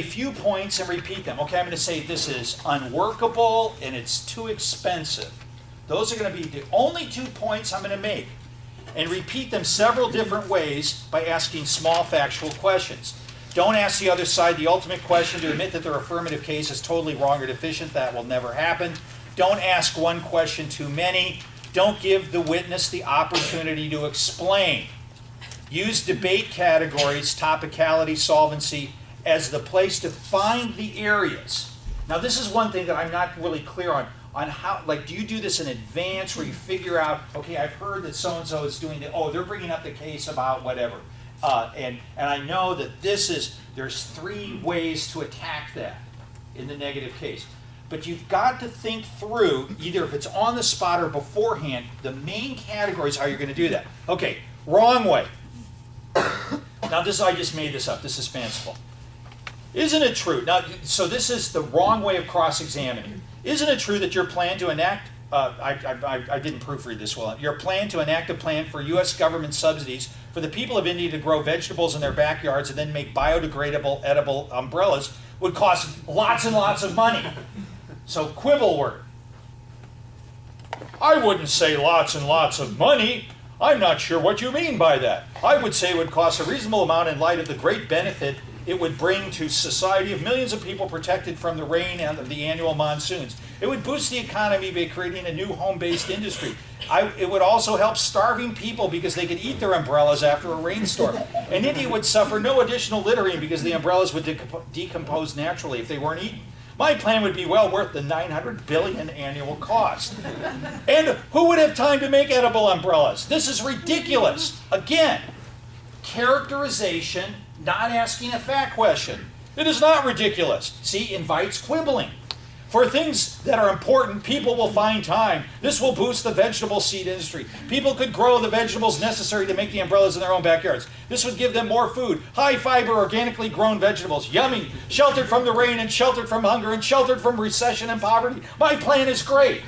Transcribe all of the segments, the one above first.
a few points and repeat them. Okay, I'm going to say this is unworkable and it's too expensive. Those are going to be the only 2 points I'm going to make. And repeat them several different ways by asking small factual questions. Don't ask the other side the ultimate question to admit that their affirmative case is totally wrong or deficient. That will never happen. Don't ask one question too many. Don't give the witness the opportunity to explain. Use debate categories, topicality, solvency, as the place to find the areas. Now this is one thing that I'm not really clear on how, like, do you do this in advance where you figure out, okay, I've heard that so-and-so is doing the, oh, they're bringing up the case about whatever. And I know that there's 3 ways to attack that in the negative case. But you've got to think through, either if it's on the spot or beforehand, the main categories how you're going to do that. Okay, wrong way. Now I just made this up. This is fanciful. Isn't it true? Now, so this is the wrong way of cross-examining. Isn't it true that your plan to enact, I didn't proofread this well, your plan to enact a plan for U.S. government subsidies for the people of India to grow vegetables in their backyards and then make biodegradable, edible umbrellas would cost lots and lots of money. So quibble word. I wouldn't say lots and lots of money. I'm not sure what you mean by that. I would say it would cost a reasonable amount in light of the great benefit it would bring to society of millions of people protected from the rain and the annual monsoons. It would boost the economy by creating a new home-based industry. It would also help starving people because they could eat their umbrellas after a rainstorm. And India would suffer no additional littering because the umbrellas would decompose naturally if they weren't eaten. My plan would be well worth the $900 billion annual cost. And who would have time to make edible umbrellas? This is ridiculous. Again, characterization, not asking a fact question. It is not ridiculous. See, invites quibbling. For things that are important, people will find time. This will boost the vegetable seed industry. People could grow the vegetables necessary to make the umbrellas in their own backyards. This would give them more food. High fiber, organically grown vegetables. Yummy. Sheltered from the rain and sheltered from hunger and sheltered from recession and poverty. My plan is great.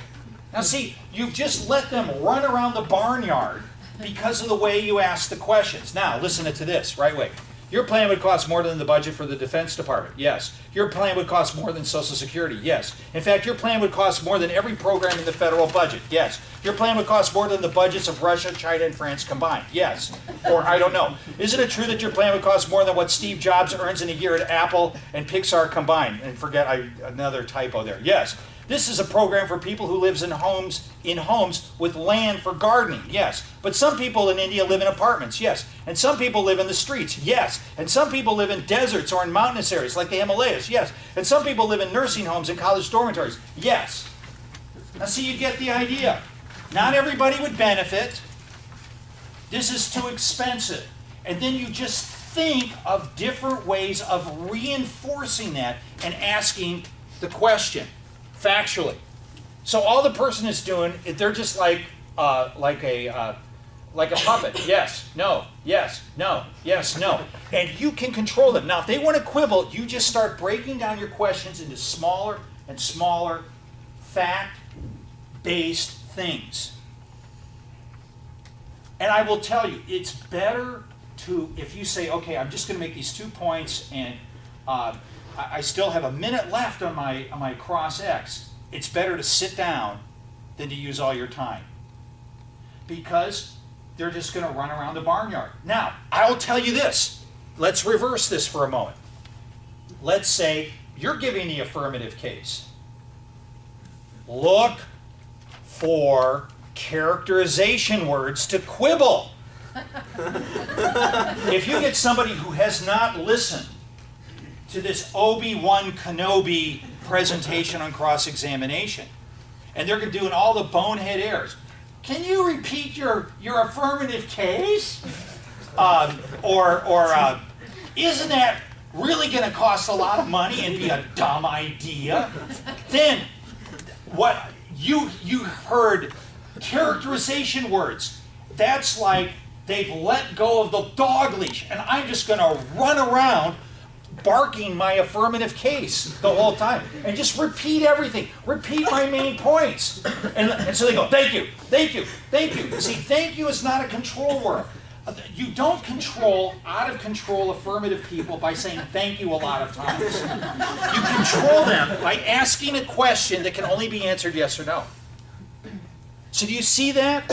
Now see, you've just let them run around the barnyard because of the way you ask the questions. Now, listen to this, right way. Your plan would cost more than the budget for the Defense Department. Yes. Your plan would cost more than Social Security. Yes. In fact, your plan would cost more than every program in the federal budget. Yes. Your plan would cost more than the budgets of Russia, China, and France combined. Yes. Or I don't know. Isn't it true that your plan would cost more than what Steve Jobs earns in a year at Apple and Pixar combined? And forget another typo there. Yes. This is a program for people who live in homes with land for gardening, yes. But some people in India live in apartments, yes. And some people live in the streets, yes. And some people live in deserts or in mountainous areas like the Himalayas, yes. And some people live in nursing homes and college dormitories, yes. Now see, you get the idea. Not everybody would benefit. This is too expensive. And then you just think of different ways of reinforcing that and asking the question. Factually. So all the person is doing, they're just like a puppet. Yes, no, yes, no, yes, no. And you can control them. Now, if they want to quibble, you just start breaking down your questions into smaller and smaller fact-based things. And I will tell you, it's better to, if you say, okay, I'm just going to make these 2 points and I still have a minute left on my cross X. It's better to sit down than to use all your time. Because they're just going to run around the barnyard. Now, I'll tell you this. Let's reverse this for a moment. Let's say you're giving the affirmative case. Look for characterization words to quibble. If you get somebody who has not listened to this Obi-Wan Kenobi presentation on cross-examination, and they're doing all the bonehead errors. Can you repeat your affirmative case? Isn't that really going to cost a lot of money and be a dumb idea? Then, what you heard characterization words. That's like they've let go of the dog leash, and I'm just going to run around barking my affirmative case the whole time and just repeat everything. Repeat my main points. And so they go, thank you, thank you, thank you. See, thank you is not a control word. You don't control out of control affirmative people by saying thank you a lot of times. You control them by asking a question that can only be answered yes or no. So do you see that?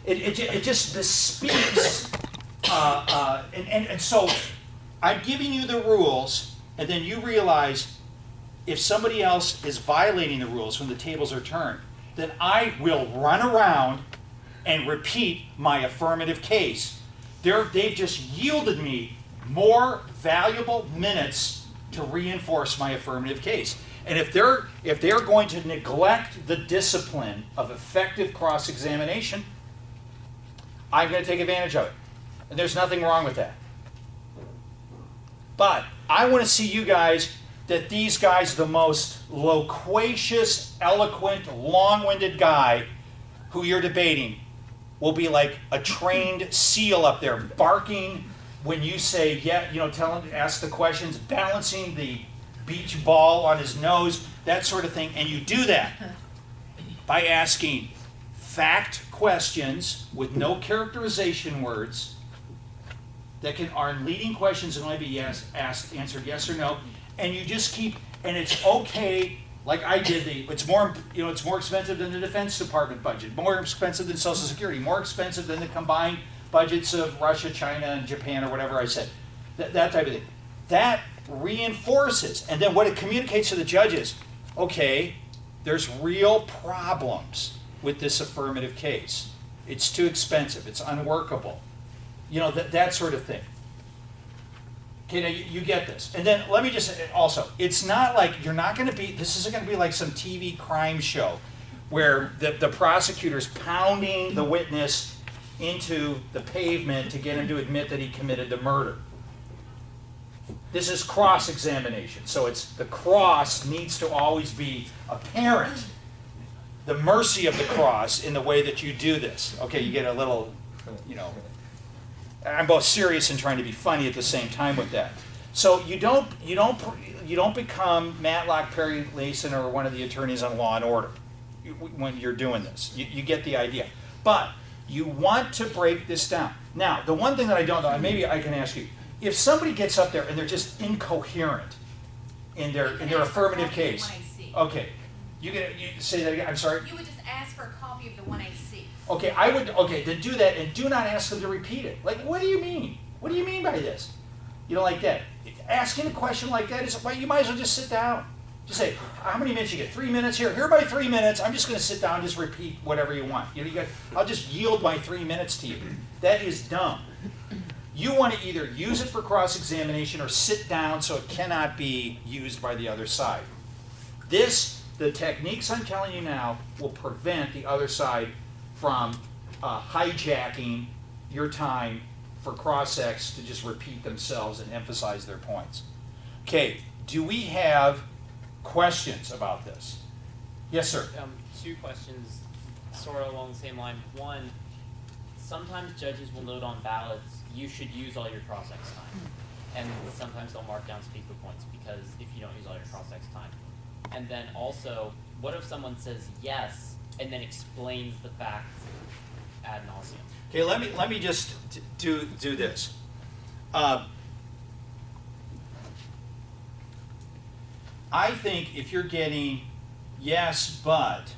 It just bespeaks. And so I'm giving you the rules, and then you realize if somebody else is violating the rules when the tables are turned, then I will run around and repeat my affirmative case. They've just yielded me more valuable minutes to reinforce my affirmative case. And if they're going to neglect the discipline of effective cross-examination, I'm going to take advantage of it. And there's nothing wrong with that. But I want to see you guys that these guys, the most loquacious, eloquent, long-winded guy who you're debating, will be like a trained seal up there, barking when you say, yeah, tell him to ask the questions, balancing the beach ball on his nose, that sort of thing. And you do that by asking fact questions with no characterization words that are leading questions and only be answered yes or no. And you just keep, and it's okay. Like I did, it's more expensive than the Defense Department budget, more expensive than Social Security, more expensive than the combined budgets of Russia, China, and Japan, or whatever I said. That type of thing. That reinforces, and then what it communicates to the judges, okay, there's real problems with this affirmative case. It's too expensive, it's unworkable. That sort of thing. Okay, now you get this. And then let me just also, it's not like this isn't going to be like some TV crime show where the prosecutor's pounding the witness into the pavement to get him to admit that he committed the murder. This is cross-examination, so the cross needs to always be apparent. The mercy of the cross in the way that you do this. Okay, you get a little, I'm both serious and trying to be funny at the same time with that. So you don't become Matlock, Perry, Lason, or one of the attorneys on Law and Order when you're doing this. You get the idea. But you want to break this down. Now, the one thing that I don't know, and maybe I can ask you, if somebody gets up there and they're just incoherent in their affirmative case, okay, you say that again. I'm sorry. You would just ask for a copy of the 1AC. Okay, then do that, and do not ask them to repeat it. Like, what do you mean? What do you mean by this? Like that. Asking a question like that is, well, you might as well just sit down. Just say, how many minutes you get? 3 minutes here. Here by 3 minutes, I'm just going to sit down and just repeat whatever you want. I'll just yield my 3 minutes to you. That is dumb. You want to either use it for cross-examination or sit down so it cannot be used by the other side. The techniques I'm telling you now will prevent the other side from hijacking your time for cross-ex to just repeat themselves and emphasize their points. Okay, do we have questions about this? Yes, sir. Two questions sort of along the same line. One, sometimes judges will note on ballots, you should use all your cross-ex time. And sometimes they'll mark down speaker points because if you don't use all your cross-ex time. And then also, what if someone says yes and then explains the facts ad nauseum? Okay, let me just do this. I think if you're getting yes, but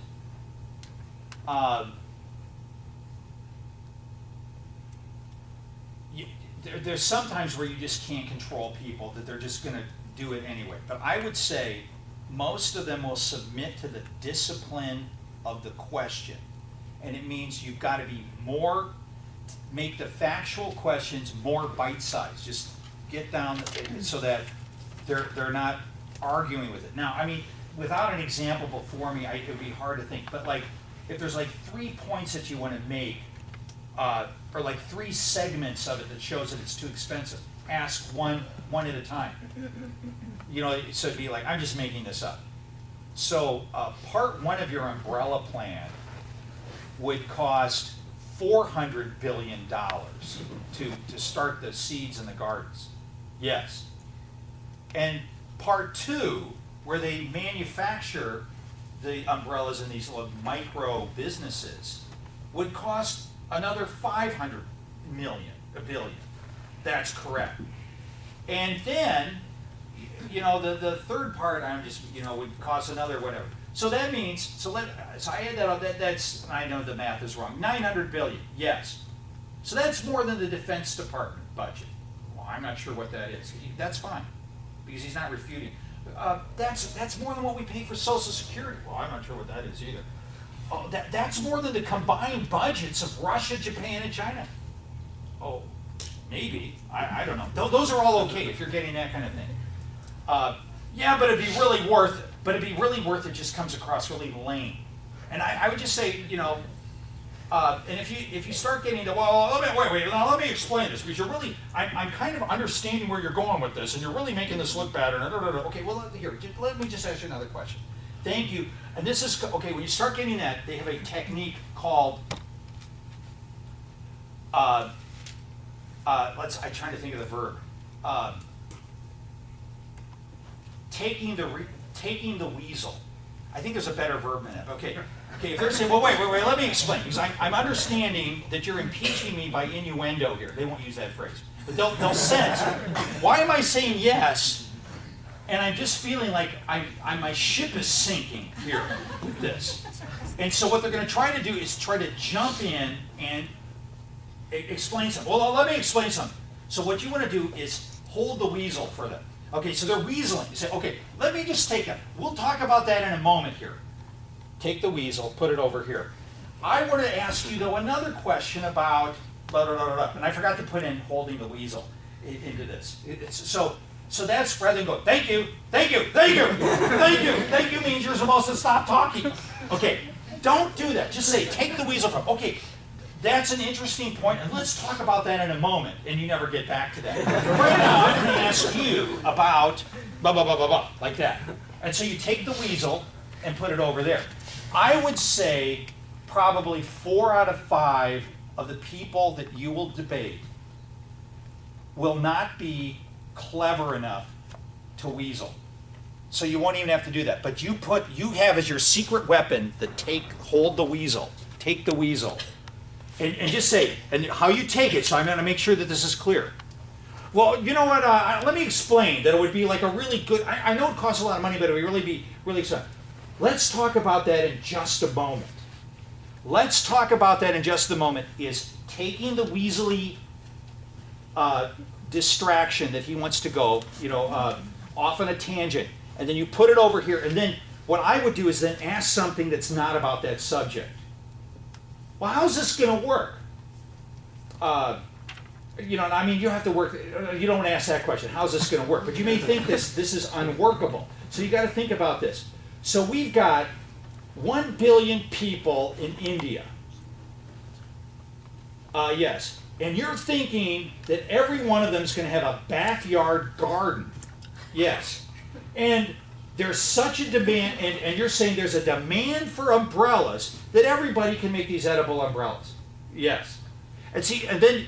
there's sometimes where you just can't control people, that they're just going to do it anyway. But I would say most of them will submit to the discipline of the question. And it means you've got to be make the factual questions more bite-sized. Just get down so that they're not arguing with it. Now, I mean, without an example before me, it would be hard to think. But like, if there's like 3 points that you want to make, or like 3 segments of it that shows that it's too expensive, ask one at a time. So it'd be like, I'm just making this up. So part 1 of your umbrella plan would cost $400 billion to start the seeds in the gardens. Yes. And part 2, where they manufacture the umbrellas in these little micro businesses, would cost another $500 million. billion. That's correct. And then, the third part, I'm just, would cost another whatever. So that means, so I add that up, that's, I know the math is wrong, 900 billion, yes. So that's more than the Defense Department budget. Well, I'm not sure what that is. That's fine, because he's not refuting. That's more than what we pay for Social Security. Well, I'm not sure what that is either. Oh, that's more than the combined budgets of Russia, Japan, and China. Oh, maybe. I don't know. Those are all okay if you're getting that kind of thing. Yeah, but it'd be really worth it. But it'd be really worth it just comes across really lame. And I would just say, and if you start getting to, well, let me explain this, because you're really, I'm kind of understanding where you're going with this, and you're really making this look bad, and okay, well, here, let me just ask you another question. Thank you. And this is, okay, when you start getting that, they have a technique called, I'm trying to think of the verb. Taking the weasel. I think there's a better verb than that. Okay, if they're saying, well, wait, let me explain, because I'm understanding that you're impeaching me by innuendo here. They won't use that phrase. But they'll sense, why am I saying yes? And I'm just feeling like my ship is sinking here with this. And so what they're going to try to do is try to jump in and explain something. Well, let me explain something. So what you want to do is hold the weasel for them. Okay, so they're weaseling. You say, okay, let me just take it. We'll talk about that in a moment here. Take the weasel, put it over here. I want to ask you, though, another question about blah, blah, blah, blah. And I forgot to put in holding the weasel into this. So that's rather than go, thank you means you're supposed to stop talking. Okay, don't do that. Just say, take the weasel from, okay, that's an interesting point, and let's talk about that in a moment, and you never get back to that. Right now, I'm going to ask you about blah, blah, blah, blah, blah, like that. And so you take the weasel and put it over there. I would say probably 4 out of 5 of the people that you will debate will not be clever enough to weasel. So you won't even have to do that. But you have as your secret weapon the hold the weasel. Take the weasel. And just say, and how you take it, so I'm going to make sure that this is clear. Well, you know what, let me explain that it would be like a really good, I know it costs a lot of money, but it would really be really expensive. Let's talk about that in just a moment. Let's talk about that in just a moment, is taking the weaselly distraction that he wants to go, off on a tangent, and then you put it over here, and then what I would do is then ask something that's not about that subject. Well, how's this going to work? You have to work. You don't want to ask that question. How's this going to work? But you may think this is unworkable. So you got to think about this. So we've got 1 billion people in India. Yes. And you're thinking that every one of them is going to have a backyard garden. Yes. And there's such a demand, and you're saying there's a demand for umbrellas that everybody can make these edible umbrellas. Yes. And then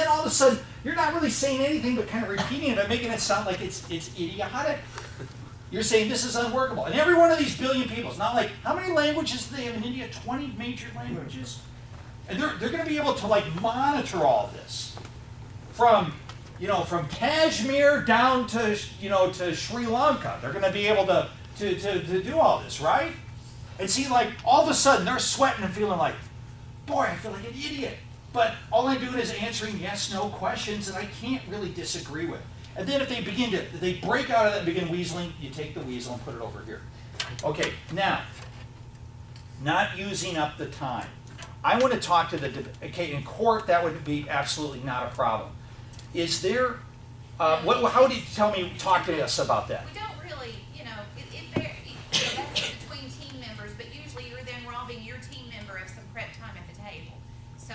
all of a sudden, you're not really saying anything but kind of repeating it and making it sound like it's idiotic. You're saying this is unworkable. And every one of these billion people, it's not like, how many languages do they have in India? 20 major languages? And they're going to be able to monitor all this. From Kashmir down to Sri Lanka. They're going to be able to do all this, right? And see, all of a sudden they're sweating and feeling like, boy, I feel like an idiot. But all I'm doing is answering yes/no questions that I can't really disagree with. And then if they break out of that and begin weaseling, you take the weasel and put it over here. Okay, now, not using up the time. I want to talk to in court, that would be absolutely not a problem. Is there, how do you talk to us about that? We don't really, it varies. That's between team members, but usually you're then robbing your team member of some prep time at the table. So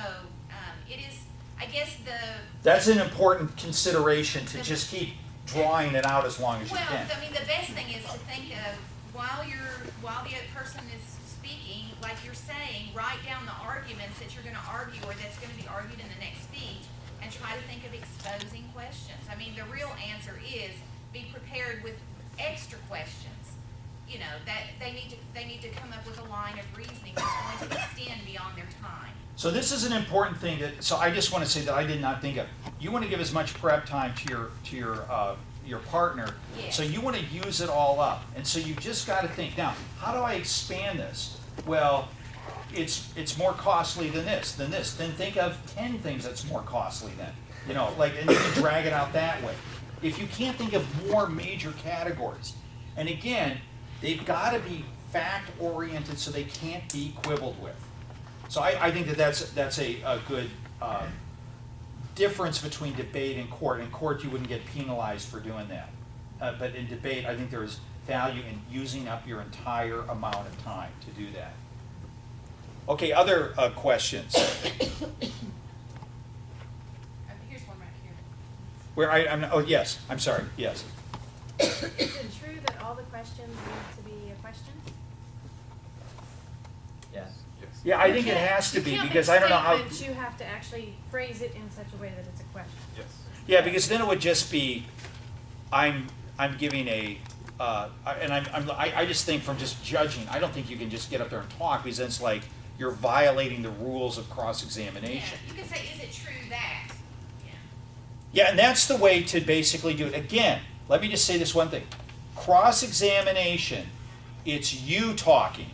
it is, I guess That's an important consideration to just keep drawing it out as long as you can. Well, the best thing is to think of, while the other person is speaking, like you're saying, write down the arguments that you're going to argue or that's going to be argued in the next speech, and try to think of exposing questions. The real answer is be prepared with extra questions. you know, that they need to come up with a line of reasoning that's going to extend beyond their time. So this is an important thing so I just want to say that I did not think of. You want to give as much prep time to your partner, Yes. so you want to use it all up. And so you just got to think, now, how do I expand this? Well, it's more costly than this. Then think of 10 things that's more costly than. You know, like, and you can drag it out that way. If you can't think of more major categories, and again, they've got to be fact-oriented so they can't be quibbled with. So I think that's a good difference between debate and court. In court, you wouldn't get penalized for doing that. But in debate, I think there's value in using up your entire amount of time to do that. Okay, other questions? Here's one right here. Where oh yes, I'm sorry, yes. Is it true that all the questions need to be a question? Yes. Yeah, I think it has to be, because I don't know how. But you have to actually phrase it in such a way that it's a question. Yes. Yeah, because then it would just be, I'm giving a, I just think from just judging, I don't think you can just get up there and talk, because then it's like you're violating the rules of cross-examination. Yeah, you could say, is it true that? Yeah. Yeah, and that's the way to basically do it. Again, let me just say this one thing. Cross-examination, it's you talking,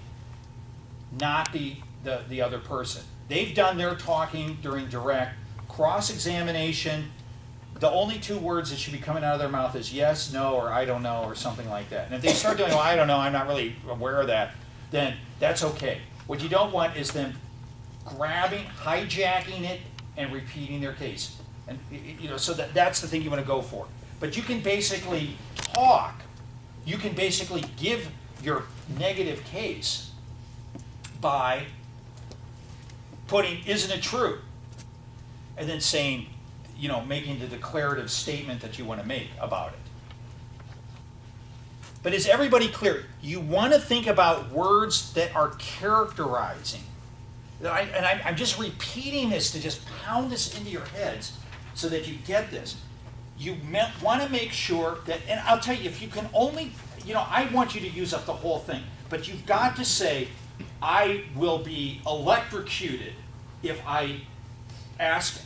not the other person. They've done their talking during direct. Cross-examination, the only two words that should be coming out of their mouth is yes, no, or I don't know, or something like that. And if they start doing, well, I don't know, I'm not really aware of that, then that's okay. What you don't want is them grabbing, hijacking it, and repeating their case. And you know, so that's the thing you want to go for. But you can basically talk. You can basically give your negative case by putting, isn't it true? And then saying, you know, making the declarative statement that you want to make about it. But is everybody clear? You want to think about words that are characterizing. I'm just repeating this to just pound this into your heads so that you get this. You want to make sure that, and I'll tell you, if you can only, you know, I want you to use up the whole thing, but you've got to say, I will be electrocuted if I ask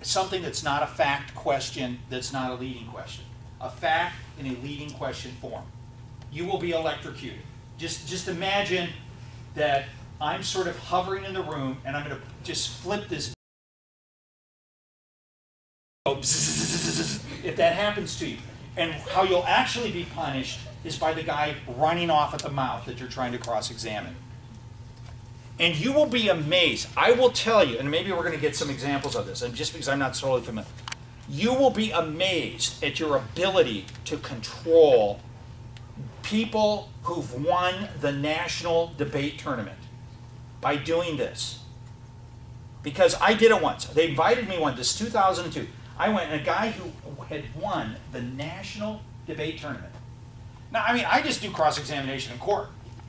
something that's not a fact question, that's not a leading question. A fact in a leading question form. You will be electrocuted. Just imagine that I'm sort of hovering in the room and I'm going to just flip this. If that happens to you. And how you'll actually be punished is by the guy running off at the mouth that you're trying to cross-examine. And you will be amazed. I will tell you, and maybe we're going to get some examples of this, and just because I'm not totally familiar, you will be amazed at your ability to control people who've won the national debate tournament by doing this. Because I did it once. They invited me once, this 2002. I went, and a guy who had won the national debate tournament. Now, I mean, I just do cross-examination in court.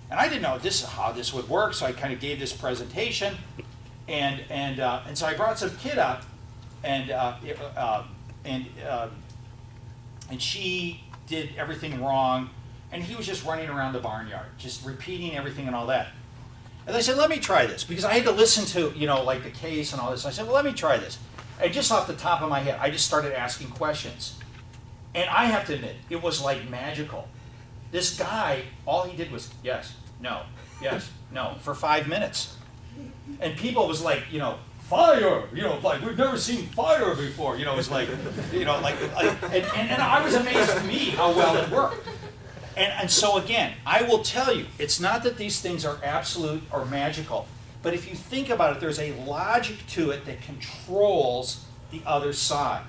And I didn't know how this would work, so I kind of gave this presentation. And so I brought some kid up, and she did everything wrong, and he was just running around the barnyard, just repeating everything and all that. And I said, let me try this, because I had to listen to, you know, like the case and all this. I said, well, let me try this. And just off the top of my head, I just started asking questions. And I have to admit, it was like magical. This guy, all he did was yes, no, for 5 minutes. And people was like, you know, fire, you know, like we've never seen fire before. You know, it was like, you know, and I was amazed to me how well it worked. And so again, I will tell you, it's not that these things are absolute or magical, but if you think about it, there's a logic to it that controls the other side.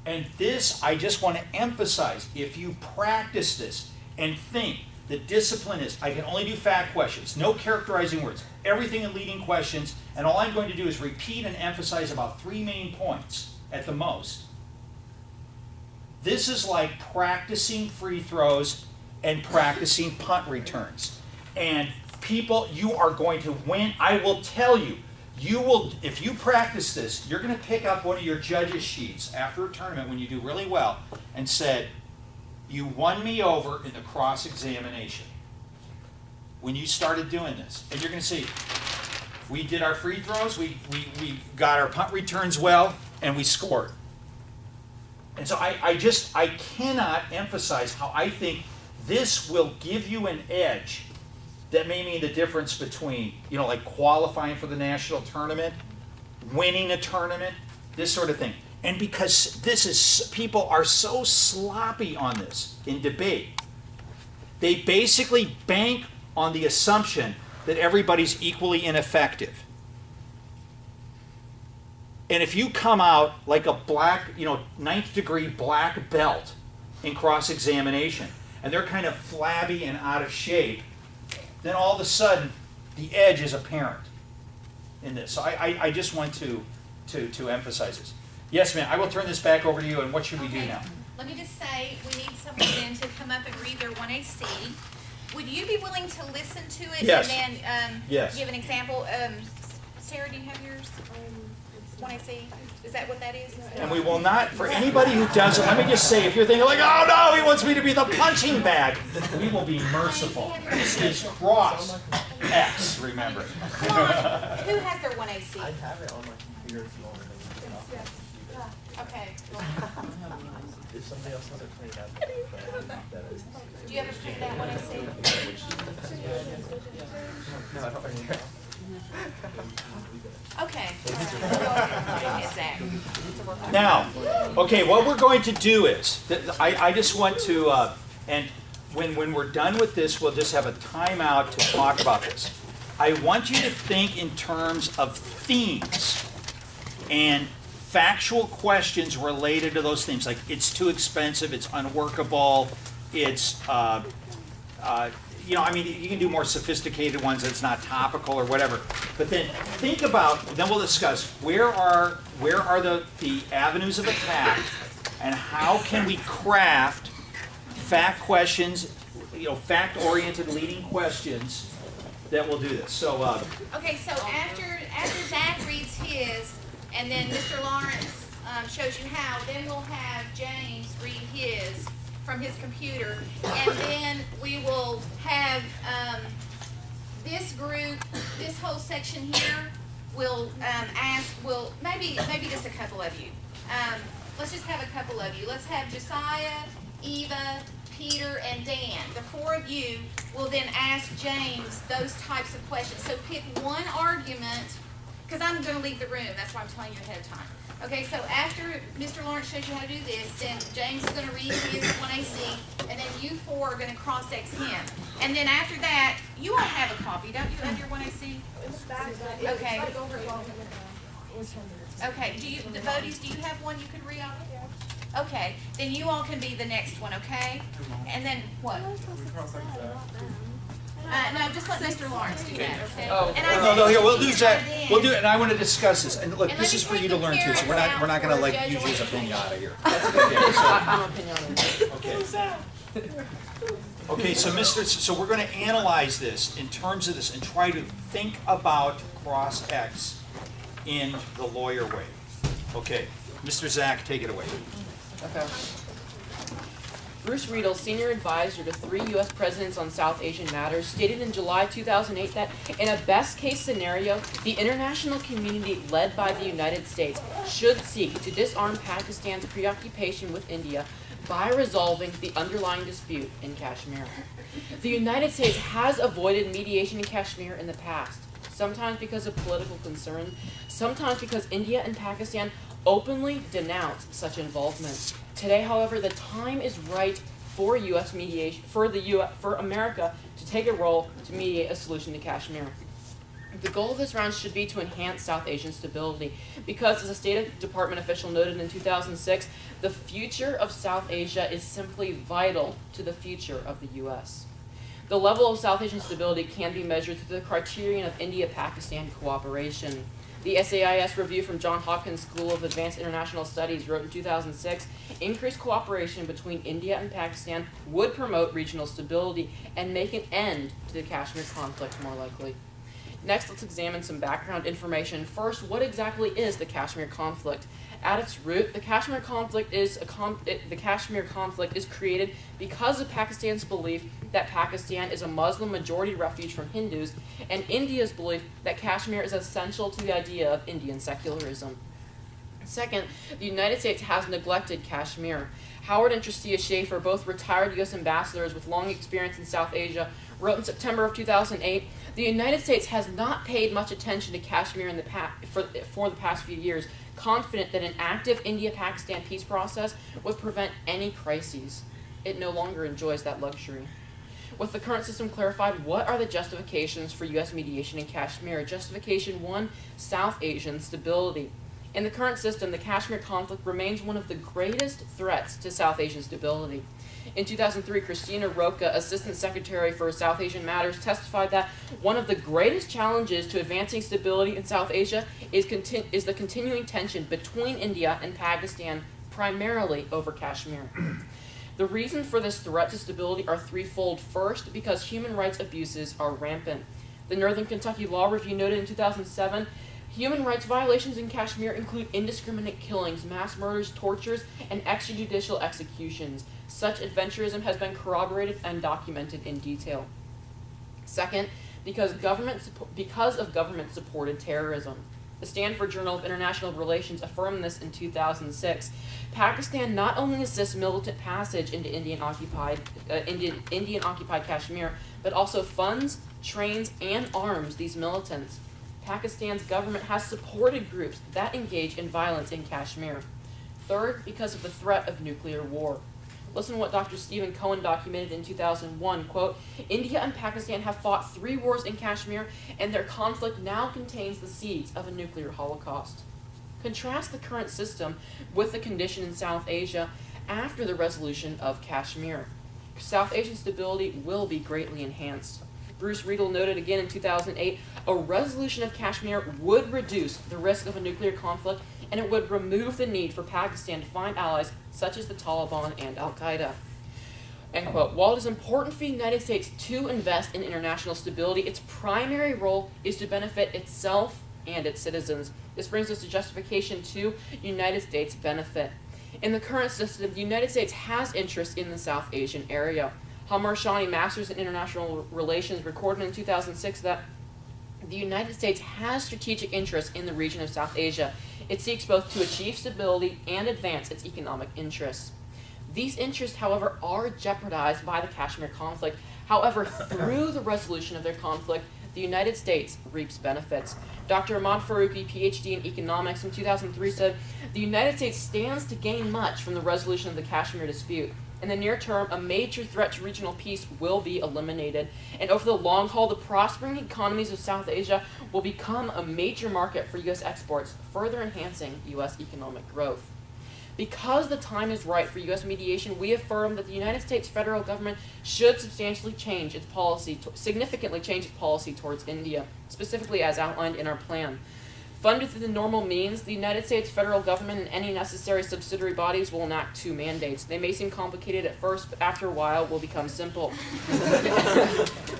And this, I just want to emphasize, if you practice this and think, the discipline is, I can only do fact questions, no characterizing words, everything in leading questions, and all I'm going to do is repeat and emphasize about 3 main points at the most. This is like practicing free throws and practicing punt returns. And people, you are going to win. I will tell you, you will, if you practice this, you're going to pick up one of your judges' sheets after a tournament when you do really well and said, you won me over in the cross-examination when you started doing this. And you're going to see, we did our free throws, we got our punt returns well, and we scored. And so I cannot emphasize how I think this will give you an edge that may mean the difference between, like qualifying for the national tournament, winning a tournament, this sort of thing. And because people are so sloppy on this in debate, they basically bank on the assumption that everybody's equally ineffective. And if you come out like a black, 9th degree black belt in cross-examination, and they're kind of flabby and out of shape, then all of a sudden the edge is apparent in this. So I just want to emphasize this. Yes, ma'am, I will turn this back over to you, and what should we do now? Let me just say, we need someone then to come up and read their 1AC. Would you be willing to listen to it? Yes. And then Yes. give an example? Sarah, do you have yours? 1AC? Is that what that is? And we will not, for anybody who doesn't, let me just say, if you're thinking like, oh no, he wants me to be the punching bag, we will be merciful. This is cross X, remember. Come on. Who has their 1AC? I have it on my computer if you want to. Okay. If somebody else has it printed out, that is. Do you have a printed out 1AC? No, I don't right here. Okay. Now, okay, what we're going to do is, I just want to, and when we're done with this, we'll just have a timeout to talk about this. I want you to think in terms of themes and factual questions related to those themes, like it's too expensive, it's unworkable, it's, you can do more sophisticated ones that's not topical or whatever. But then think about, then we'll discuss where are the avenues of attack, and how can we craft fact questions, fact-oriented leading questions that will do this. So Okay, so after Zach reads his, and then Mr. Lawrence shows you how, then we'll have James read his from his computer, and then we will have this group, this whole section here, will maybe just a couple of you. Let's just have a couple of you. Let's have Josiah, Eva, Peter, and Dan. The four of you will then ask James those types of questions. So pick one argument, because I'm going to leave the room. That's why I'm telling you ahead of time. Okay, so after Mr. Lawrence shows you how to do this, then James is going to read his 1AC, and then you four are going to cross-ex him. And then after that, you all have a copy, don't you, of your 1AC? Okay. Okay, the Bodies, do you have one you could read off? Okay, then you all can be the next one, okay? And then, what? No, just let Mr. Lawrence do that, okay? Oh. And no, here, we'll do that. then- We'll do it, and I want to discuss this. And look, And this let is me for take you to the learn too, so we're parents not gonna out like for use his Judge opinion Lawrence. out of here. I'm opinionated. Okay, so we're going to analyze this in terms of this and try to think about cross X in the lawyer way. Okay, Mr. Zach, take it away. Okay. Bruce Riedel, senior advisor to 3 U.S. presidents on South Asian matters, stated in July 2008 that in a best-case scenario, the international community led by the United States should seek to disarm Pakistan's preoccupation with India by resolving the underlying dispute in Kashmir. The United States has avoided mediation in Kashmir in the past, sometimes because of political concern, sometimes because India and Pakistan openly denounce such involvement. Today, however, the time is right for U.S. mediation, for America to take a role to mediate a solution to Kashmir. The goal of this round should be to enhance South Asian stability, because as a State Department official noted in 2006, the future of South Asia is simply vital to the future of the U.S. The level of South Asian stability can be measured through the criterion of India-Pakistan cooperation. The SAIS review from Johns Hopkins School of Advanced International Studies wrote in 2006, increased cooperation between India and Pakistan would promote regional stability and make an end to the Kashmir conflict more likely. Next, let's examine some background information. First, what exactly is the Kashmir conflict? At its root, the Kashmir conflict is created because of Pakistan's belief that Pakistan is a Muslim majority refuge from Hindus, and India's belief that Kashmir is essential to the idea of Indian secularism. Second, the United States has neglected Kashmir. Howard and Trestia Schaefer, both retired U.S. ambassadors with long experience in South Asia, wrote in September of 2008, "The United States has not paid much attention to Kashmir for the past few years, confident that an active India-Pakistan peace process would prevent any crises. It no longer enjoys that luxury." With the current system clarified, what are the justifications for U.S. mediation in Kashmir? Justification 1, South Asian stability. In the current system, the Kashmir conflict remains one of the greatest threats to South Asian stability. In 2003, Christina Roca, Assistant Secretary for South Asian Matters, testified that one of the greatest challenges to advancing stability in South Asia is the continuing tension between India and Pakistan, primarily over Kashmir. The reasons for this threat to stability are threefold. First, because human rights abuses are rampant. The Northern Kentucky Law Review noted in 2007, human rights violations in Kashmir include indiscriminate killings, mass murders, tortures, and extrajudicial executions. Such adventurism has been corroborated and documented in detail. Second, because of government-supported terrorism. The Stanford Journal of International Relations affirmed this in 2006. Pakistan not only assists militant passage into Indian-occupied Kashmir, but also funds, trains, and arms these militants. Pakistan's government has supported groups that engage in violence in Kashmir. Third, because of the threat of nuclear war. Listen to what Dr. Stephen Cohen documented in 2001, quote, "India and Pakistan have fought 3 wars in Kashmir, and their conflict now contains the seeds of a nuclear holocaust." Contrast the current system with the condition in South Asia after the resolution of Kashmir. South Asian stability will be greatly enhanced. Bruce Riedel noted again in 2008, a resolution of Kashmir would reduce the risk of a nuclear conflict, and it would remove the need for Pakistan to find allies such as the Taliban and Al-Qaeda. End quote. While it is important for the United States to invest in international stability, its primary role is to benefit itself and its citizens. This brings us to justification 2, United States benefit. In the current system, the United States has interest in the South Asian area. Hamar Shani, Masters in International Relations, recorded in 2006 that the United States has strategic interests in the region of South Asia. It seeks both to achieve stability and advance its economic interests. These interests, however, are jeopardized by the Kashmir conflict. However, through the resolution of their conflict, the United States reaps benefits. Dr. Ahmad Faruqi, PhD in economics, in 2003 said, "The United States stands to gain much from the resolution of the Kashmir dispute. In the near term, a major threat to regional peace will be eliminated, and over the long haul, the prospering economies of South Asia will become a major market for U.S. exports, further enhancing U.S. economic growth." Because the time is right for U.S. mediation, we affirm that the United States federal government should significantly change its policy towards India, specifically as outlined in our plan. Funded through the normal means, the United States federal government and any necessary subsidiary bodies will enact 2 mandates. They may seem complicated at first, but after a while will become simple.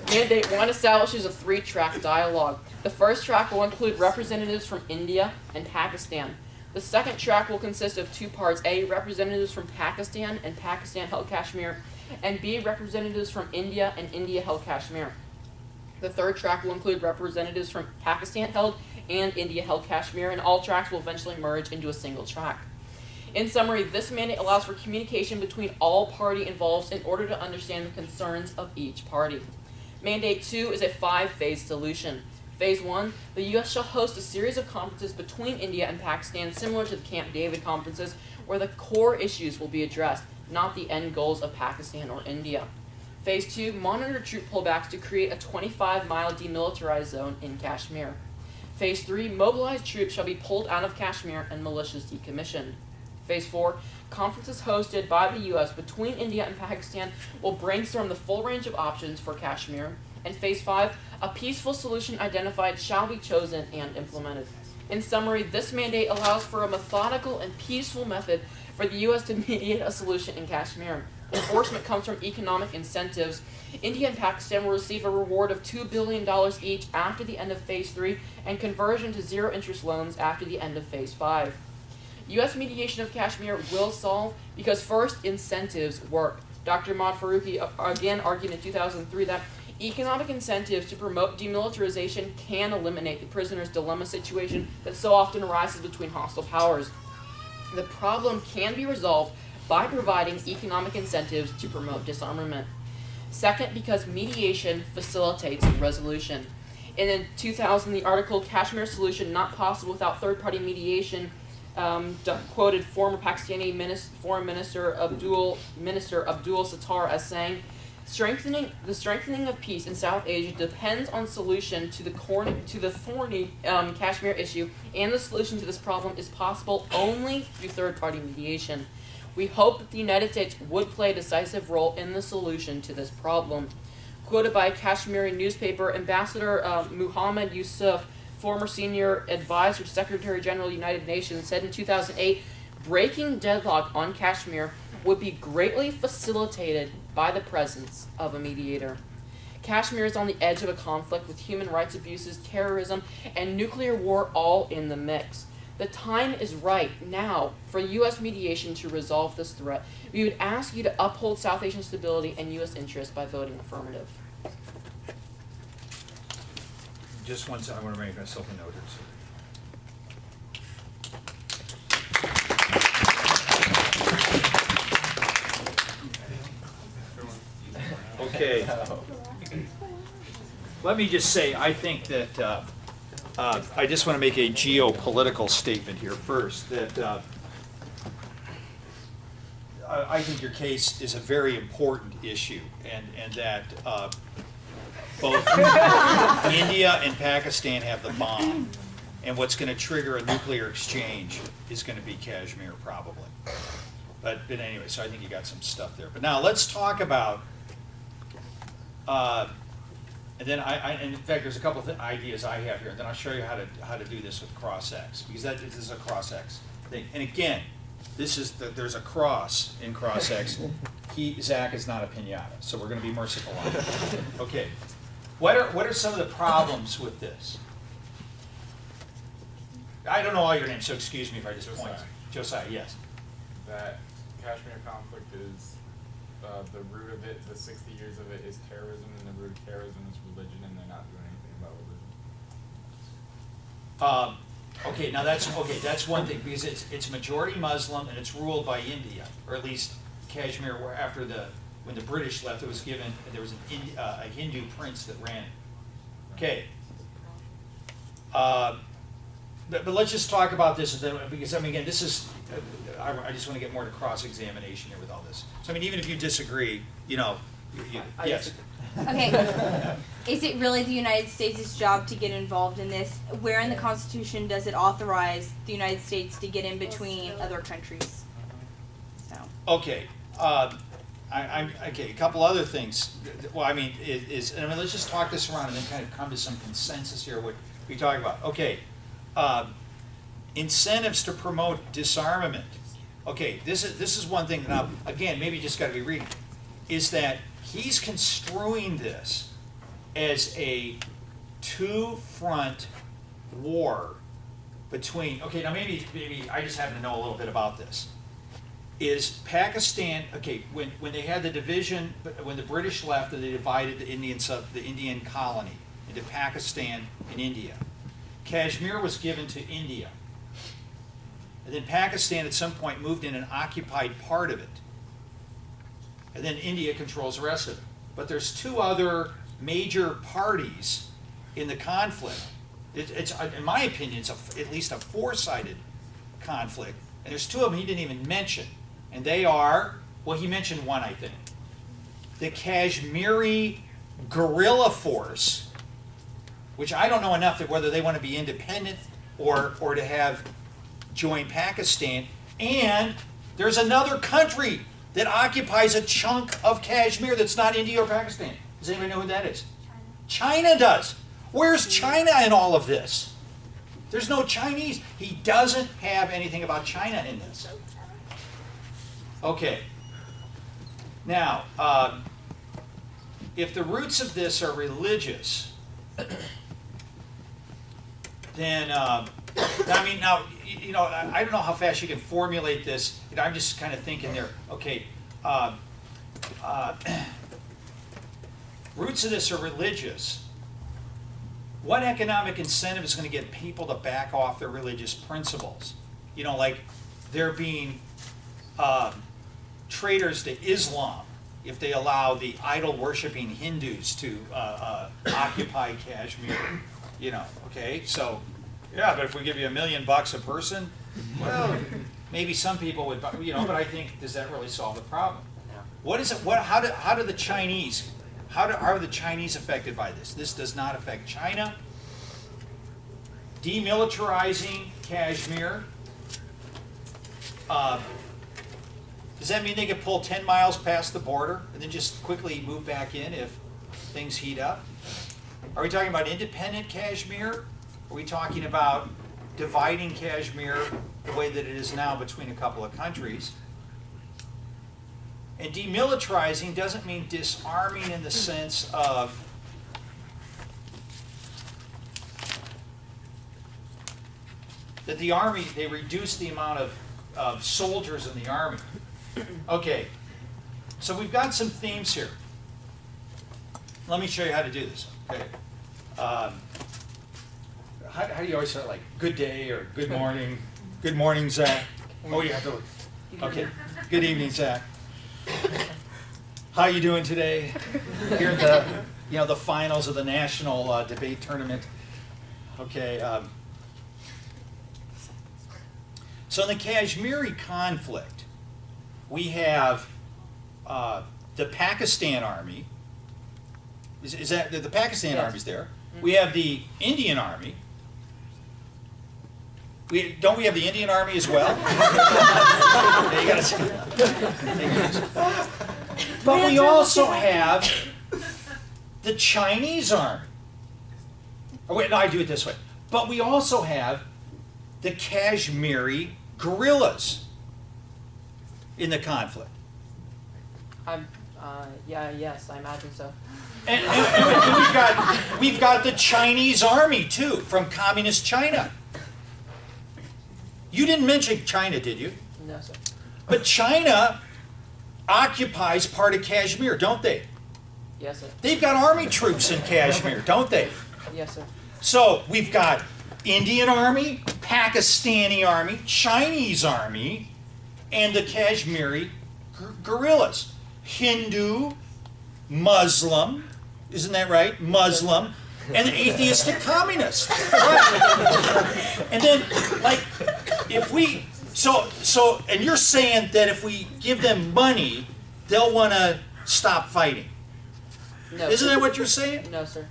Mandate 1 establishes a 3-track dialogue. The first track will include representatives from India and Pakistan. The second track will consist of 2 parts: A, representatives from Pakistan and Pakistan-held Kashmir, and B, representatives from India and India-held Kashmir. The third track will include representatives from Pakistan-held and India-held Kashmir, and all tracks will eventually merge into a single track. In summary, this mandate allows for communication between all party involved in order to understand the concerns of each party. Mandate 2 is a 5-phase solution. Phase 1, the U.S. shall host a series of conferences between India and Pakistan similar to the Camp David conferences, where the core issues will be addressed, not the end goals of Pakistan or India. Phase 2, monitor troop pullbacks to create a 25-mile demilitarized zone in Kashmir. Phase 3, mobilized troops shall be pulled out of Kashmir and militias decommissioned. Phase 4, conferences hosted by the U.S. between India and Pakistan will brainstorm the full range of options for Kashmir. And Phase 5, a peaceful solution identified shall be chosen and implemented. In summary, this mandate allows for a methodical and peaceful method for the U.S. to mediate a solution in Kashmir. Enforcement comes from economic incentives. India and Pakistan will receive a reward of $2 billion each after the end of Phase 3 and conversion to zero-interest loans after the end of Phase 5. U.S. mediation of Kashmir will solve because first, incentives work. Dr. Ahmad Faruqi again argued in 2003 that economic incentives to promote demilitarization can eliminate the prisoner's dilemma situation that so often arises between hostile powers. The problem can be resolved by providing economic incentives to promote disarmament. Second, because mediation facilitates resolution. And in 2000, the article "Kashmir Solution Not Possible Without Third-Party Mediation" quoted former Pakistani Foreign Minister Abdul Sattar as saying, the strengthening of peace in South Asia depends on solution to the thorny Kashmir issue, and the solution to this problem is possible only through third-party mediation. We hope that the United States would play a decisive role in the solution to this problem. Quoted by Kashmiri newspaper, Ambassador Muhammad Yusuf, former senior advisor to Secretary General of the United Nations, said in 2008, breaking deadlock on Kashmir would be greatly facilitated by the presence of a mediator. Kashmir is on the edge of a conflict with human rights abuses, terrorism, and nuclear war all in the mix. The time is right now for U.S. mediation to resolve this threat. We would ask you to uphold South Asian stability and U.S. interests by voting affirmative. Just one second, I want to make myself a note here. Okay. Let me just say, I think that I just want to make a geopolitical statement here first, that I think your case is a very important issue, and that both India and Pakistan have the bomb, and what's going to trigger a nuclear exchange is going to be Kashmir, probably. But anyway, so I think you got some stuff there. But now let's talk about, and then in fact, there's a couple of ideas I have here, and then I'll show you how to do this with cross-X, because this is a cross-X thing. And again, there's a cross in cross-X. Zach is not a pinata, so we're going to be merciful on it. Okay. What are some of the problems with this? I don't know all your names, so excuse me if I just point. Josiah, yes. That Kashmir conflict is, the root of it, the 60 years of it is terrorism, and the root of terrorism is religion, and they're not doing anything about religion. Okay, now that's one thing, because it's majority Muslim and it's ruled by India, or at least Kashmir, where when the British left, there was a Hindu prince that ran it. Okay. But let's just talk about this, because I mean, again, this is, I just want to get more to cross-examination here with all this. So I mean, even if you disagree, yes. Okay. Is it really the United States' job to get involved in this? Where in the Constitution does it authorize the United States to get in between other countries? So. Okay. Okay, a couple other things. Well, I mean, let's just talk this around and then kind of come to some consensus here, what we talk about. Okay, incentives to promote disarmament. Okay, this is one thing. Now, again, maybe you just got to be reading. Is that he's construing this as a two-front war between. Okay, now maybe I just happen to know a little bit about this. Is Pakistan, okay, when they had the division, when the British left, they divided the Indian colony into Pakistan and India. Kashmir was given to India. And then Pakistan at some point moved in and occupied part of it. And then India controls the rest of it. But there's two other major parties in the conflict. It's in my opinion, it's at least a four-sided conflict. And there's two of them he didn't even mention. And they are, well, he mentioned one, I think. The Kashmiri guerrilla force, which I don't know enough that whether they want to be independent or to have join Pakistan. And there's another country that occupies a chunk of Kashmir that's not India or Pakistan. Does anybody know who that is? China does. Where's China in all of this? There's no Chinese. He doesn't have anything about China in this. Okay. Now, if the roots of this are religious, then I mean, now, I don't know how fast you can formulate this. I'm just kind of thinking there, okay, roots of this are religious. What economic incentive is going to get people to back off their religious principles? Like there being traitors to Islam if they allow the idol-worshipping Hindus to occupy Kashmir. Okay, so, yeah, but if we give you $1 million a person, well, maybe some people would, but I think, does that really solve the problem? What is it, how are the Chinese affected by this? This does not affect China. Demilitarizing Kashmir. Does that mean they can pull 10 miles past the border and then just quickly move back in if things heat up? Are we talking about independent Kashmir? Are we talking about dividing Kashmir the way that it is now between a couple of countries? And demilitarizing doesn't mean disarming in the sense of that the army, they reduce the amount of soldiers in the army. Okay, so we've got some themes here. Let me show you how to do this. Okay, how do you always start, like good day or good morning? Good morning, Zach. Oh, you have to. Okay, good evening, Zach. How you doing today? Here at the finals of the national debate tournament. Okay. So in the Kashmiri conflict, we have the Pakistan army. Is that the Pakistan Yes. army's there? We have the Indian army. Don't we have the Indian army as well? Yeah, you gotta see. But we also have the Chinese army. Oh, wait, no, I do it this way. But we also have the Kashmiri guerrillas in the conflict. Yes, I imagine so. And we've got the Chinese army too, from communist China. You didn't mention China, did you? No, sir. But China occupies part of Kashmir, don't they? Yes, sir. They've got army troops in Kashmir, don't they? Yes, sir. So we've got Indian army, Pakistani army, Chinese army, and the Kashmiri guerrillas. Hindu, Muslim, isn't that right? Muslim, and the atheistic communist. Right. And then, like, if we, and you're saying that if we give them money, they'll want to stop fighting. No. Isn't that what you're saying? No, sir.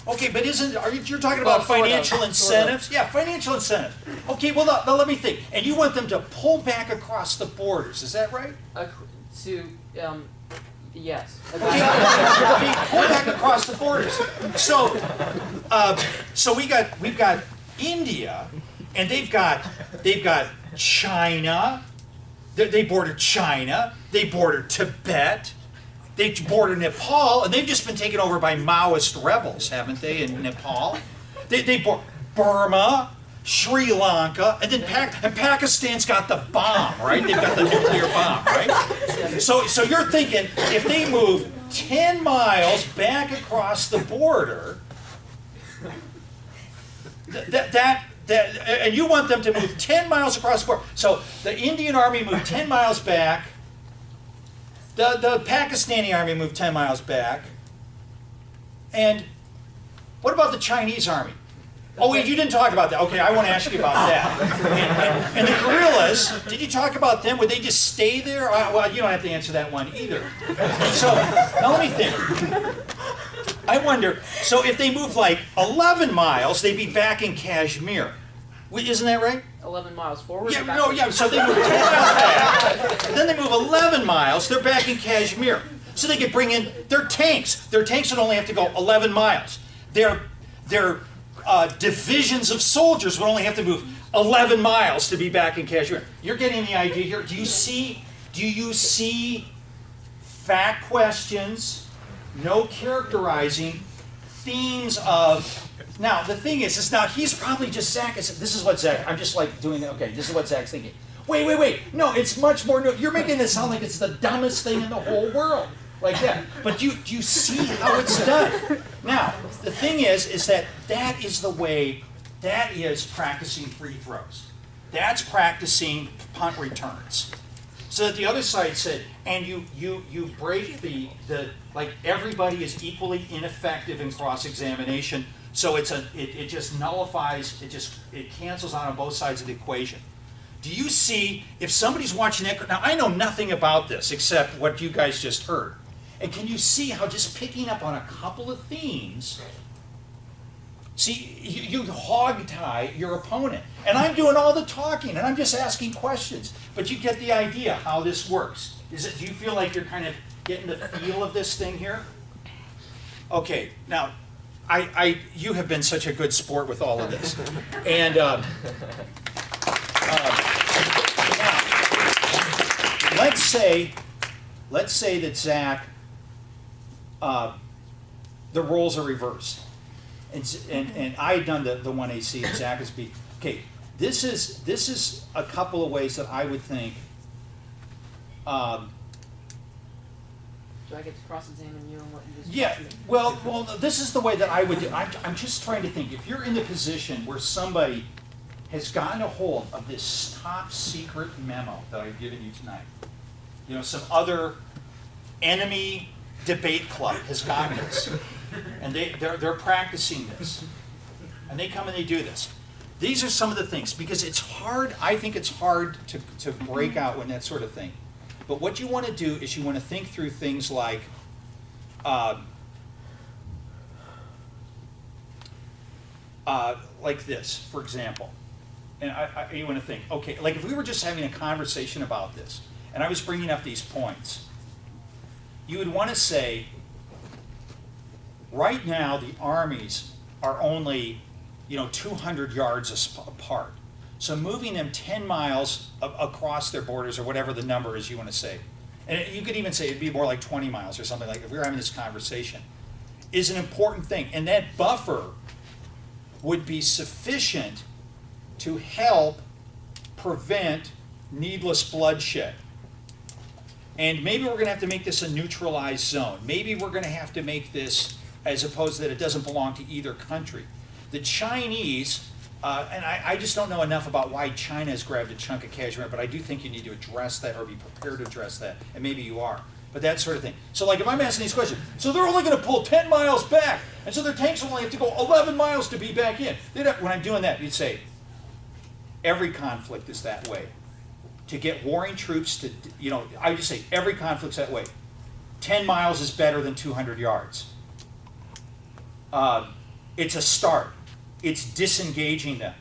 Okay, but you're talking about Well, sort of, financial sort of. incentives? Yeah, financial incentives. Okay, well, now let me think. And you want them to pull back across the borders, is that right? Yes. Okay, pull back across the borders. So we've got India, and they've got China. They border China. They border Tibet. They border Nepal, and they've just been taken over by Maoist rebels, haven't they, in Nepal? They border Burma, Sri Lanka, and then Pakistan's got the bomb, right? They've got the nuclear bomb, right? So you're thinking if they move 10 miles back across the border, and you want them to move 10 miles across the border. So the Indian army moved 10 miles back. The Pakistani army moved 10 miles back. And what about the Chinese army? Oh, wait, you didn't talk about that. Okay, I want to ask you about that. And the guerrillas, did you talk about them? Would they just stay there? Well, you don't have to answer that one either. So, now let me think. I wonder, so if they move like 11 miles, they'd be back in Kashmir. Isn't that right? 11 miles forward? Yeah, or no, backwards? yeah, so they move 10 miles back, then they move 11 miles, they're back in Kashmir. So they could bring in their tanks. Their tanks would only have to go 11 miles. Their divisions of soldiers would only have to move 11 miles to be back in Kashmir. You're getting the idea here. Do you see fact questions, no characterizing, themes of. Now the thing is now he's probably just Zach. This is what Zach. I'm just like doing. Okay, this is what Zach's thinking. Wait. No, it's much more. You're making this sound like it's the dumbest thing in the whole world, like that. But you see how it's done. Now the thing is that is the way. That is practicing free throws. That's practicing punt returns. So that the other side said, and you break the like everybody is equally ineffective in cross-examination. So it just nullifies, it cancels out on both sides of the equation. Do you see, if somebody's watching that, now I know nothing about this except what you guys just heard. And can you see how just picking up on a couple of themes, see, you hog-tie your opponent. And I'm doing all the talking, and I'm just asking questions. But you get the idea how this works. Do you feel like you're kind of getting the feel of this thing here? Okay, now, you have been such a good sport with all of this. And now, let's say that Zach, the roles are reversed. And I had done the 1AC and Zach is B. Okay, this is a couple of ways that I would think. Do I get to cross-examine you on what you just Yeah, talked about? well, this is the way that I would do. I'm just trying to think. If you're in the position where somebody has gotten a hold of this top secret memo that I've given you tonight, some other enemy debate club has gotten this, and they're practicing this, and they come and they do this. These are some of the things, because it's hard. I think it's hard to break out when that sort of thing. But what you want to do is you want to think through things like this, for example. And you want to think, okay, like if we were just having a conversation about this, and I was bringing up these points, you would want to say, right now the armies are only, 200 yards apart. So moving them 10 miles across their borders, or whatever the number is you want to say, and you could even say it'd be more like 20 miles or something, like if we were having this conversation, is an important thing. And that buffer would be sufficient to help prevent needless bloodshed. And maybe we're going to have to make this a neutralized zone. Maybe we're going to have to make this, as opposed that it doesn't belong to either country. The Chinese, and I just don't know enough about why China has grabbed a chunk of Kashmir, but I do think you need to address that, or be prepared to address that, and maybe you are. But that sort of thing. So like if I'm asking these questions, so they're only going to pull 10 miles back, and so their tanks only have to go 11 miles to be back in. When I'm doing that, you'd say, every conflict is that way. To get warring troops to, I would just say every conflict's that way. 10 miles is better than 200 yards. It's a start. It's disengaging them.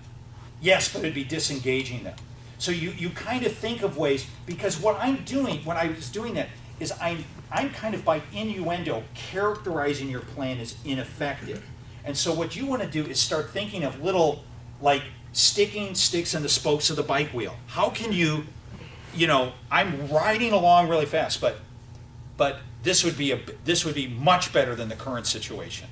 Yes, but it'd be disengaging them. So you kind of think of ways, because what I'm doing, when I was doing that, is I'm kind of by innuendo characterizing your plan as ineffective. And so what you want to do is start thinking of little, like, sticking sticks in the spokes of the bike wheel. How can you, I'm riding along really fast, but this would be much better than the current situation.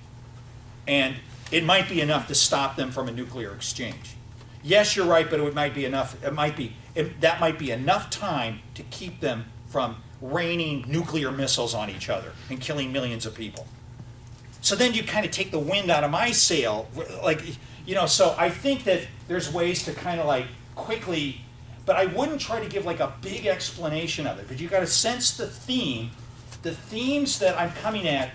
And it might be enough to stop them from a nuclear exchange. Yes, you're right, but it might be enough. That might be enough time to keep them from raining nuclear missiles on each other and killing millions of people. So then you kind of take the wind out of my sail, so I think that there's ways to kind of like quickly, but I wouldn't try to give like a big explanation of it, but you got to sense the theme. The themes that I'm coming at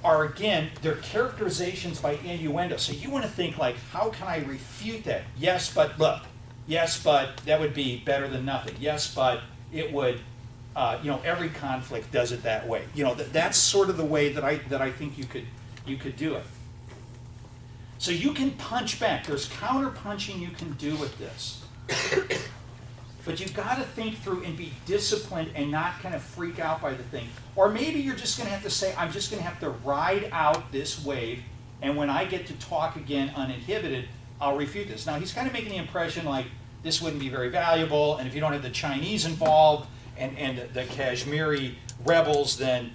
are, again, they're characterizations by innuendo. So you want to think like, how can I refute that? Yes, but look. Yes, but that would be better than nothing. Yes, but it would, every conflict does it that way. That's sort of the way that I think you could do it. So you can punch back. There's counter punching you can do with this. But you've got to think through and be disciplined and not kind of freak out by the thing. Or maybe you're just going to have to say, I'm just going to have to ride out this wave, and when I get to talk again uninhibited, I'll refute this. Now, he's kind of making the impression like this wouldn't be very valuable, and if you don't have the Chinese involved and the Kashmiri rebels, then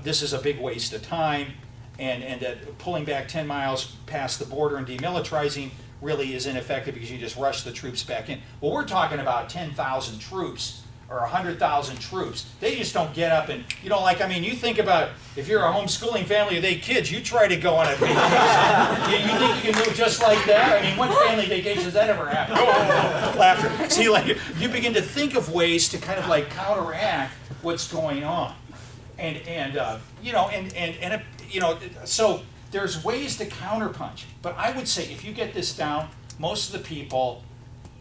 this is a big waste of time. and that pulling back 10 miles past the border and demilitarizing really is ineffective because you just rush the troops back in. Well, we're talking about 10,000 troops or 100,000 troops. They just don't get up and, you think about if you're a homeschooling family with 8 kids, you try to go on a vacation. you think you can move just like that? I mean, what family vacation has that ever happened? Laughter. See, you begin to think of ways to kind of counteract what's going on. So there's ways to counterpunch. But I would say if you get this down, most of the people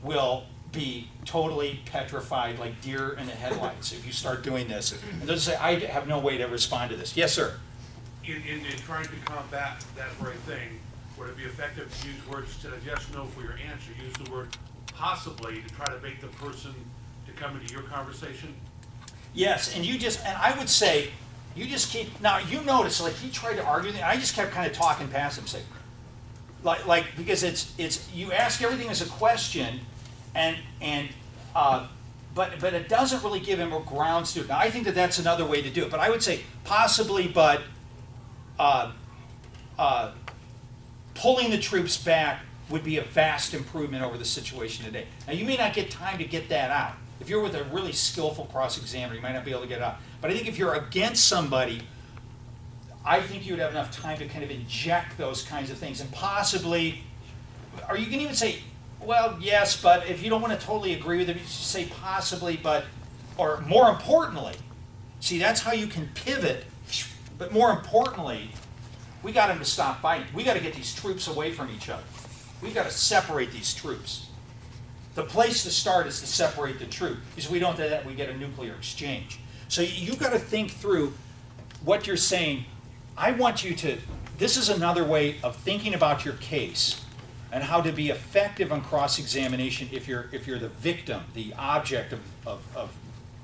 will be totally petrified like deer in the headlights if you start doing this. And they'll say, I have no way to respond to this. Yes, sir. In trying to combat that very thing, would it be effective to use words instead of yes, no for your answer? Use the word possibly to try to bait the person to come into your conversation? Yes, and I would say, you just keep, now you notice, he tried to argue, and I just kept kind of talking past him, because it's you ask everything as a question, but it doesn't really give him a grounds to it. Now I think that's another way to do it, but I would say possibly, but pulling the troops back would be a vast improvement over the situation today. Now you may not get time to get that out. If you're with a really skillful cross-examiner, you might not be able to get it out. But I think if you're against somebody, I think you would have enough time to kind of inject those kinds of things. And possibly, or you can even say, well, yes, but if you don't want to totally agree with it, you just say possibly, but, or more importantly, see, that's how you can pivot. But more importantly, we got them to stop fighting. We got to get these troops away from each other. We've got to separate these troops. The place to start is to separate the troops, because if we don't do that, we get a nuclear exchange. So you've got to think through what you're saying. I want you to, this is another way of thinking about your case and how to be effective on cross-examination if you're the victim, the object of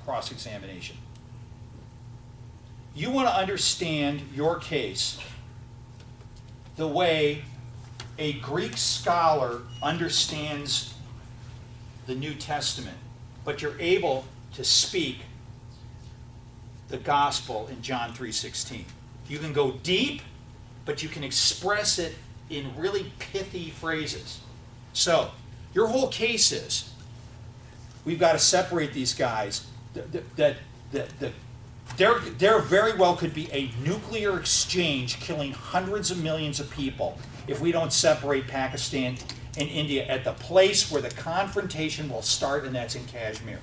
cross-examination. You want to understand your case the way a Greek scholar understands the New Testament, but you're able to speak the gospel in John 3:16. You can go deep, but you can express it in really pithy phrases. So, your whole case is, we've got to separate these guys. There very well could be a nuclear exchange killing hundreds of millions of people if we don't separate Pakistan and India at the place where the confrontation will start, and that's in Kashmir.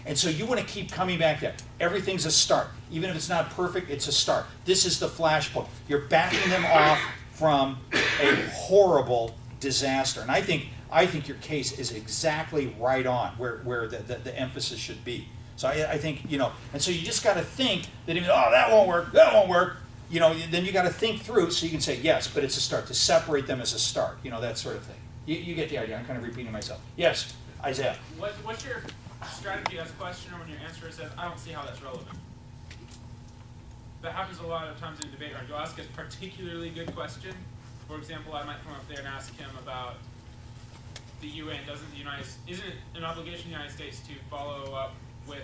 And so you want to keep coming back there. Everything's a start. Even if it's not perfect, it's a start. This is the flashpoint. You're backing them off from a horrible disaster. And I think your case is exactly right on where the emphasis should be. So I think, and so you just got to think that even, that won't work, then you got to think through so you can say, yes, but it's a start, to separate them as a start, that sort of thing. You get the idea. I'm kind of repeating myself. Yes, Isaiah. What's your strategy as a questioner when your answer says, I don't see how that's relevant? That happens a lot of times in debate. You'll ask a particularly good question. For example, I might come up there and ask him about the UN. Isn't it an obligation of the United States to follow up with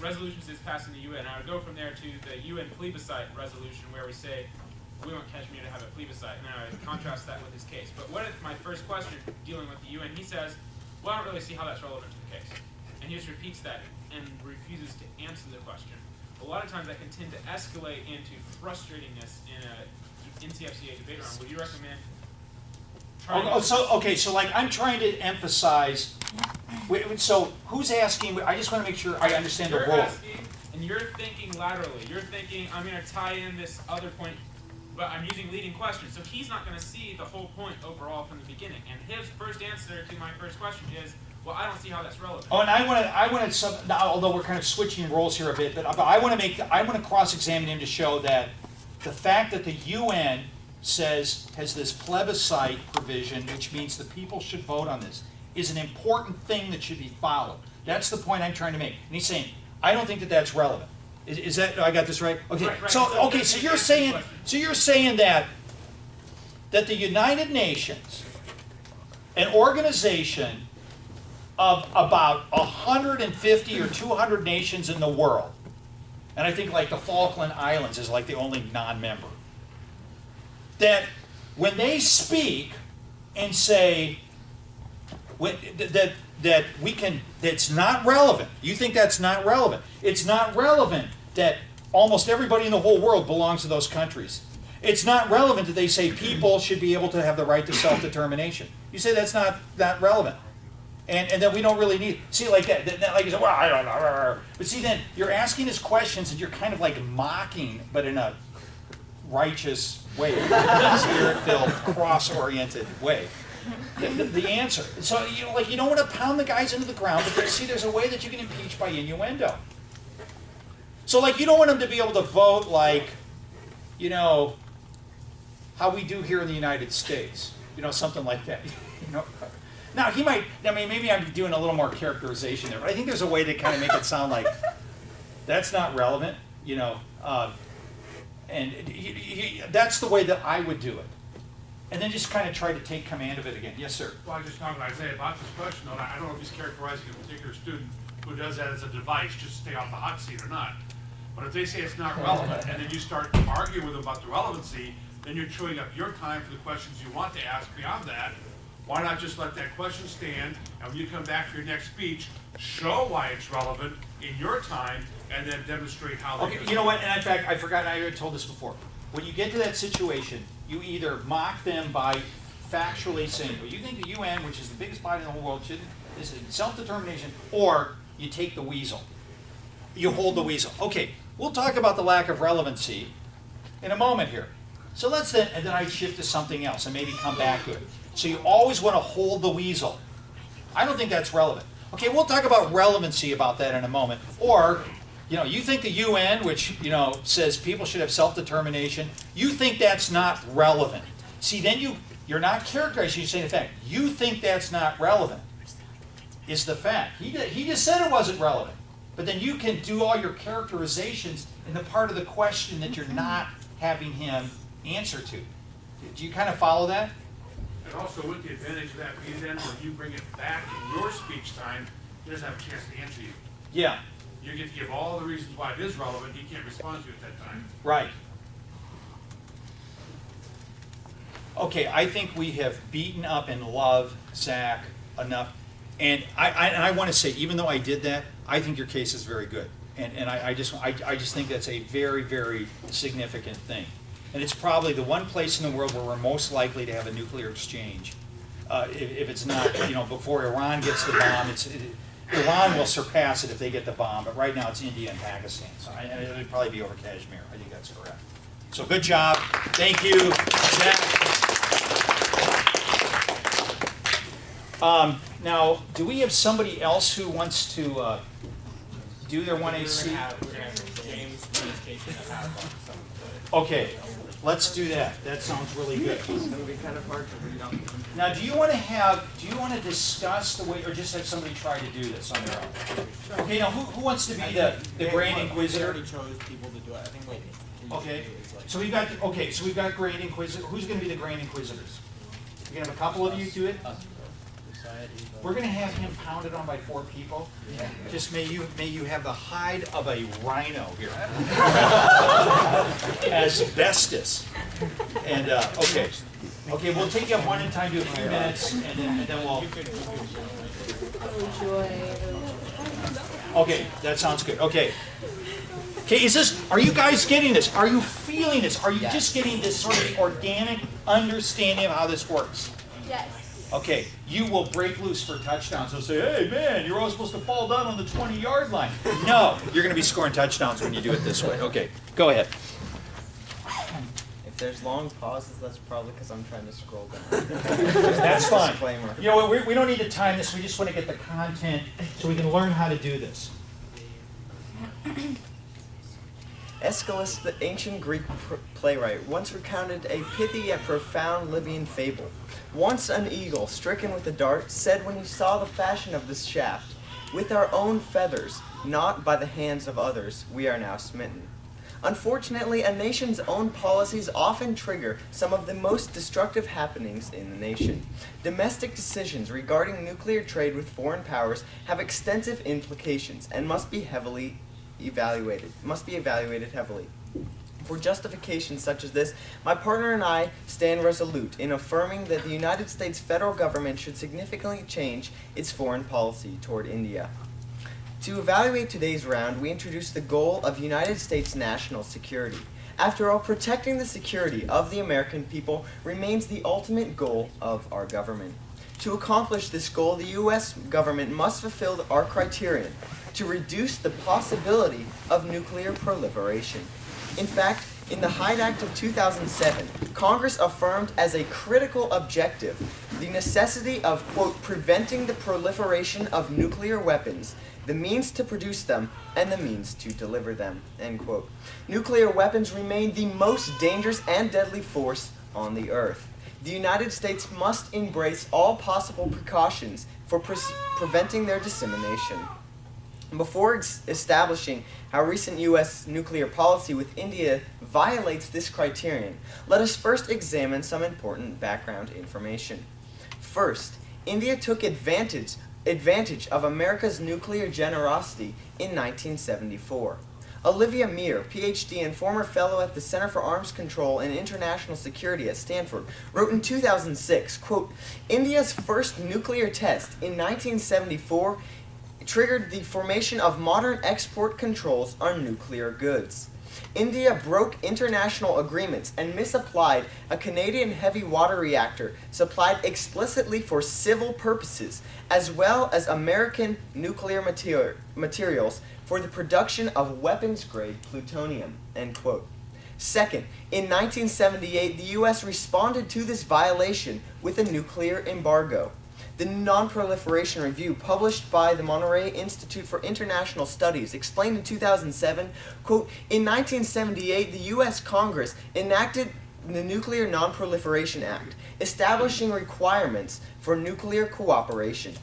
resolutions that's passed in the UN? I would go from there to the UN plebiscite resolution where we say, we want Kashmir to have a plebiscite, and then I would contrast that with his case. But what if my first question dealing with the UN, he says, well, I don't really see how that's relevant to the case. And he just repeats that and refuses to answer the question. A lot of times that can tend to escalate into frustratingness in a NCFCA debate round. Would you recommend So I'm trying to emphasize, so who's asking? I just want to make sure I understand the role. You're asking, and you're thinking laterally. You're thinking, I'm going to tie in this other point, but I'm using leading questions. So he's not going to see the whole point overall from the beginning. And his first answer to my first question is, well, I don't see how that's relevant. Oh, and I want to now, although we're kind of switching roles here a bit, but I want to cross-examine him to show that the fact that the UN has this plebiscite provision, which means the people should vote on this, is an important thing that should be followed. That's the point I'm trying to make. And he's saying, I don't think that that's relevant. Is that, I got this right? Okay. Right. So you're saying that the United Nations, an organization of about 150 or 200 nations in the world, and I think like the Falkland Islands is like the only non-member, that when they speak and say that we can, that's not relevant. You think that's not relevant. It's not relevant that almost everybody in the whole world belongs to those countries. It's not relevant that they say people should be able to have the right to self-determination. You say that's not relevant. And then we don't really need, see, like that like you say, well, I don't know. But see, then you're asking us questions and you're kind of like mocking, but in a righteous way, spirit-filled, cross-oriented way. The answer. So you don't want to pound the guys into the ground, but there's a way that you can impeach by innuendo. So you don't want them to be able to vote like, how we do here in the United States. Something like that. Now he might. Maybe I'm doing a little more characterization there, but I think there's a way to kind of make it sound like that's not relevant. And that's the way that I would do it. And then just kind of try to take command of it again. Yes, sir. Well, I just talked to Isaiah about this question, though, and I don't know if he's characterizing a particular student who does that as a device just to stay off the hot seat or not. But if they say it's not relevant, and then you start arguing with them about the relevancy, then you're chewing up your time for the questions you want to ask beyond that. Why not just let that question stand, and when you come back for your next speech, show why it's relevant in your time, and then demonstrate how they Okay, you know what? And in fact, I forgot, I already told this before. When you get to that situation, you either mock them by factually saying, well, you think the UN, which is the biggest body in the whole world, is self-determination, or you take the weasel. You hold the weasel. Okay, we'll talk about the lack of relevancy in a moment here. So and then I shift to something else and maybe come back to it. So you always want to hold the weasel. I don't think that's relevant. Okay, we'll talk about relevancy about that in a moment. Or, you think the UN, which, says people should have self-determination, you think that's not relevant. See, then you're not characterizing, you're saying the fact. You think that's not relevant is the fact. He just said it wasn't relevant. But then you can do all your characterizations in the part of the question that you're not having him answer to. Do you kind of follow that? And also with the advantage of that being then when you bring it back in your speech time, he doesn't have a chance to answer you. Yeah. You get to give all the reasons why it is relevant, he can't respond to you at that time. Right. Okay, I think we have beaten up and loved Zach enough. And I want to say, even though I did that, I think your case is very good. And I just think that's a very, very significant thing. And it's probably the one place in the world where we're most likely to have a nuclear exchange. If it's not, before Iran gets the bomb, Iran will surpass it if they get the bomb. But right now it's India and Pakistan. So it would probably be over Kashmir. I think that's correct. So good job. Thank you, Zach. Now, do we have somebody else who wants to do their 1AC? We're gonna have James in this case and have Okay, let's do that. That sounds really good. It's going to be kind of hard to read on. Now, do you want to discuss the way, or just have somebody try to do this on their own? Okay, now who wants to be the Grand Inquisitor? We already chose people to do it. I think Okay, so we've got Grand Inquisitor. Who's going to be the Grand Inquisitors? We're going to have a couple of you do it. We're going to have him pounded on by 4 people. Just may you have the hide of a rhino here. Asbestos. And okay, we'll take you up one at a time, do a few minutes, and then we'll. Okay, that sounds good. Okay, are you guys getting this? Are you feeling this? Are you just getting this sort of organic understanding of how this works? Yes. Okay, you will break loose for touchdowns. They'll say, hey man, you're all supposed to fall down on the 20-yard line. No, you're going to be scoring touchdowns when you do it this way. Okay, go ahead. If there's long pauses, that's probably because I'm trying to scroll down. That's fine. Disclaimer. You know what, we don't need to time this. We just want to get the content so we can learn how to do this. Aeschylus, the ancient Greek playwright, once recounted a pithy yet profound Libyan fable. Once an eagle, stricken with a dart, said when he saw the fashion of this shaft, "With our own feathers, not by the hands of others, we are now smitten." Unfortunately, a nation's own policies often trigger some of the most destructive happenings in the nation. Domestic decisions regarding nuclear trade with foreign powers have extensive implications and must be heavily must be evaluated heavily. For justifications such as this, my partner and I stand resolute in affirming that the United States federal government should significantly change its foreign policy toward India. To evaluate today's round, we introduce the goal of United States national security. After all, protecting the security of the American people remains the ultimate goal of our government. To accomplish this goal, the U.S. government must fulfill our criterion to reduce the possibility of nuclear proliferation. In fact, in the Hyde Act of 2007, Congress affirmed as a critical objective the necessity of, quote, preventing the proliferation of nuclear weapons, the means to produce them, and the means to deliver them, end quote. Nuclear weapons remain the most dangerous and deadly force on the earth. The United States must embrace all possible precautions for preventing their dissemination. Before establishing how recent U.S. nuclear policy with India violates this criterion, let us first examine some important background information. First, India took advantage of America's nuclear generosity in 1974. Olivia Meir, PhD and former fellow at the Center for Arms Control and International Security at Stanford, wrote in 2006, quote, India's first nuclear test in 1974 triggered the formation of modern export controls on nuclear goods. India broke international agreements and misapplied a Canadian heavy water reactor supplied explicitly for civil purposes, as well as American nuclear materials for the production of weapons-grade plutonium, end quote. Second, in 1978, the U.S. responded to this violation with a nuclear embargo. The Non-Proliferation Review, published by the Monterey Institute for International Studies, explained in 2007, quote, in 1978, the U.S. Congress enacted the Nuclear Non-Proliferation Act, establishing requirements for nuclear cooperation.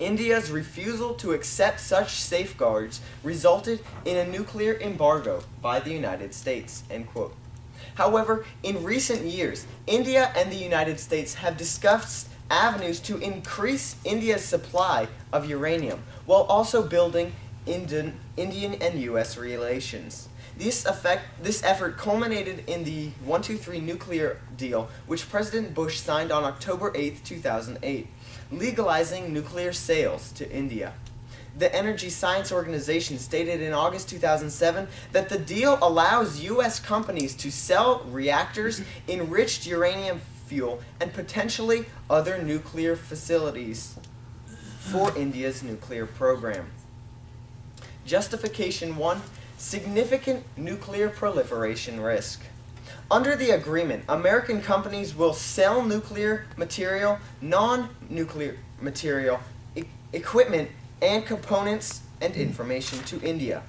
India's refusal to accept such safeguards resulted in a nuclear embargo by the United States, end quote. However, in recent years, India and the United States have discussed avenues to increase India's supply of uranium, while also building Indian and U.S. relations. This effort culminated in the 123 nuclear deal, which President Bush signed on October 8, 2008, legalizing nuclear sales to India. The Energy Science Organization stated in August 2007 that the deal allows U.S. companies to sell reactors, enriched uranium fuel, and potentially other nuclear facilities for India's nuclear program. Justification 1. Significant nuclear proliferation risk. Under the agreement, American companies will sell nuclear material, non-nuclear material, equipment, and components and information to India.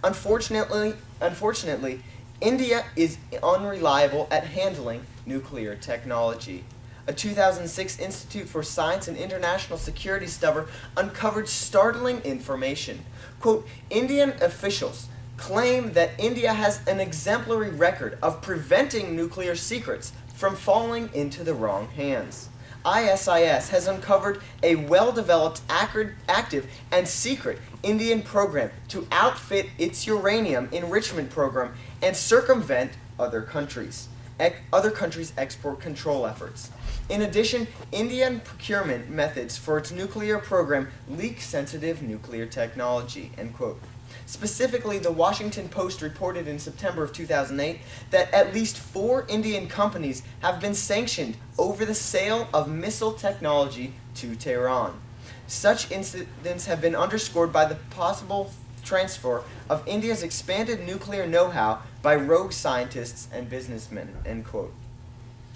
Unfortunately, India is unreliable at handling nuclear technology. A 2006 Institute for Science and International Security study uncovered startling information. Quote, Indian officials claim that India has an exemplary record of preventing nuclear secrets from falling into the wrong hands. ISIS has uncovered a well-developed, active, and secret Indian program to outfit its uranium enrichment program and circumvent other countries' export control efforts. In addition, Indian procurement methods for its nuclear program leak sensitive nuclear technology, end quote. Specifically, the Washington Post reported in September of 2008 that at least 4 Indian companies have been sanctioned over the sale of missile technology to Tehran. Such incidents have been underscored by the possible transfer of India's expanded nuclear know-how by rogue scientists and businessmen, end quote.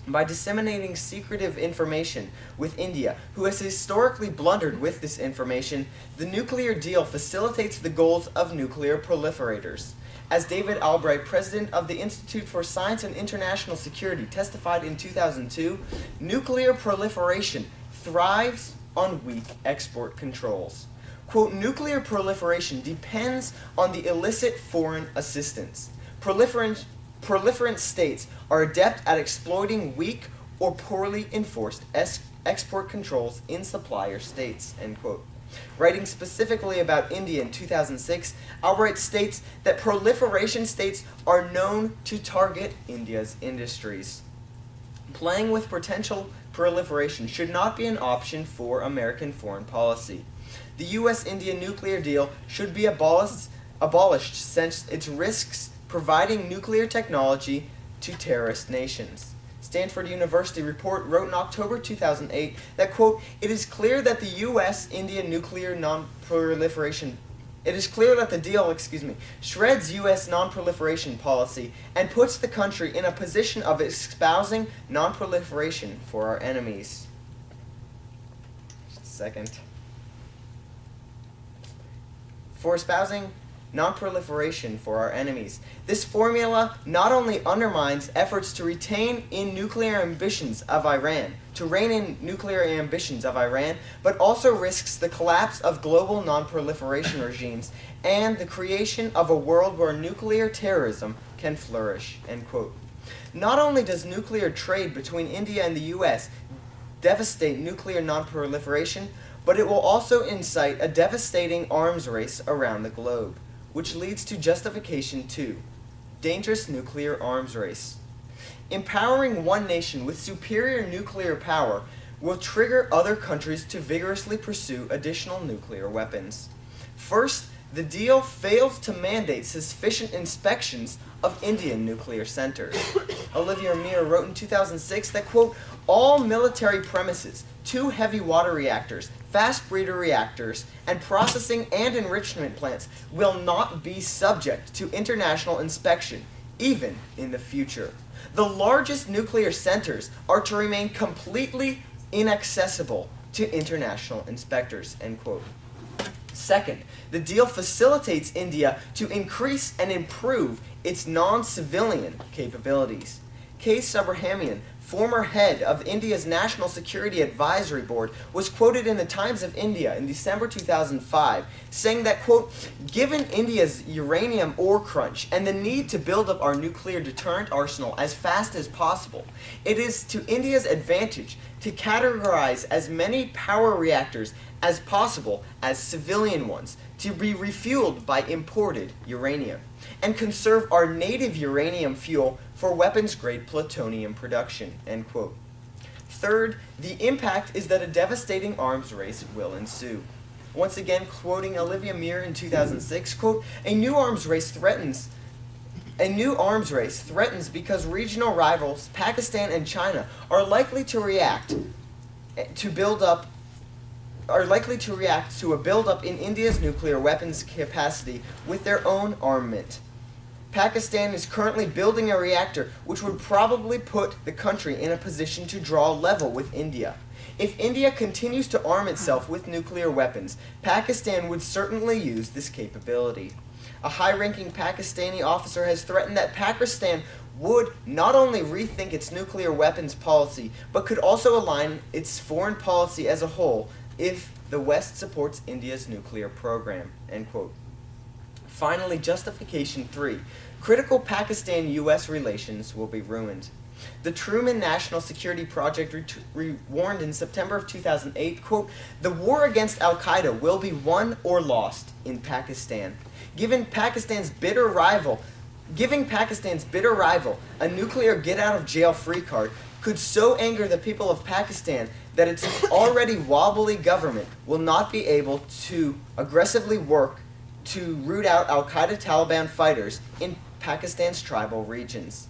By disseminating secretive information with India, who has historically blundered with this information, the nuclear deal facilitates the goals of nuclear proliferators. As David Albright, president of the Institute for Science and International Security, testified in 2002, nuclear proliferation thrives on weak export controls. Quote, nuclear proliferation depends on the illicit foreign assistance. Proliferant states are adept at exploiting weak or poorly enforced export controls in supplier states, end quote. Writing specifically about India in 2006, Albright states that proliferation states are known to target India's industries. Playing with potential proliferation should not be an option for American foreign policy. The U.S.-India nuclear deal should be abolished since it risks providing nuclear technology to terrorist nations. Stanford University report wrote in October 2008 that, quote, it is clear that the U.S.-India nuclear non-proliferation shreds U.S. non-proliferation policy and puts the country in a position of espousing non-proliferation for our enemies. Just a second. For espousing non-proliferation for our enemies. This formula not only undermines efforts to rein in nuclear ambitions of Iran, but also risks the collapse of global non-proliferation regimes and the creation of a world where nuclear terrorism can flourish, end quote. Not only does nuclear trade between India and the U.S. devastate nuclear non-proliferation, but it will also incite a devastating arms race around the globe, which leads to justification 2, dangerous nuclear arms race. Empowering one nation with superior nuclear power will trigger other countries to vigorously pursue additional nuclear weapons. First, the deal fails to mandate sufficient inspections of Indian nuclear centers. Olivia Mir wrote in 2006 that, quote, all military premises, 2 heavy water reactors, fast breeder reactors, and processing and enrichment plants will not be subject to international inspection, even in the future. The largest nuclear centers are to remain completely inaccessible to international inspectors, end quote. Second, the deal facilitates India to increase and improve its non-civilian capabilities. K. Subrahmanyam, former head of India's National Security Advisory Board, was quoted in the Times of India in December 2005, saying that, quote, given India's uranium ore crunch and the need to build up our nuclear deterrent arsenal as fast as possible, it is to India's advantage to categorize as many power reactors as possible as civilian ones, to be refueled by imported uranium, and conserve our native uranium fuel for weapons-grade plutonium production, end quote. Third, the impact is that a devastating arms race will ensue. Once again, quoting Olivia Mir in 2006, quote, a new arms race threatens because regional rivals, Pakistan and China, are likely to react to a buildup in India's nuclear weapons capacity with their own armament. Pakistan is currently building a reactor which would probably put the country in a position to draw level with India. If India continues to arm itself with nuclear weapons, Pakistan would certainly use this capability. A high-ranking Pakistani officer has threatened that Pakistan would not only rethink its nuclear weapons policy, but could also align its foreign policy as a whole if the West supports India's nuclear program, end quote. Finally, justification 3. Critical Pakistan-U.S. relations will be ruined. The Truman National Security Project warned in September of 2008, quote, the war against al-Qaeda will be won or lost in Pakistan. Giving Pakistan's bitter rival a nuclear get-out-of-jail-free card could so anger the people of Pakistan that its already wobbly government will not be able to aggressively work to root out al-Qaeda Taliban fighters in Pakistan's tribal regions.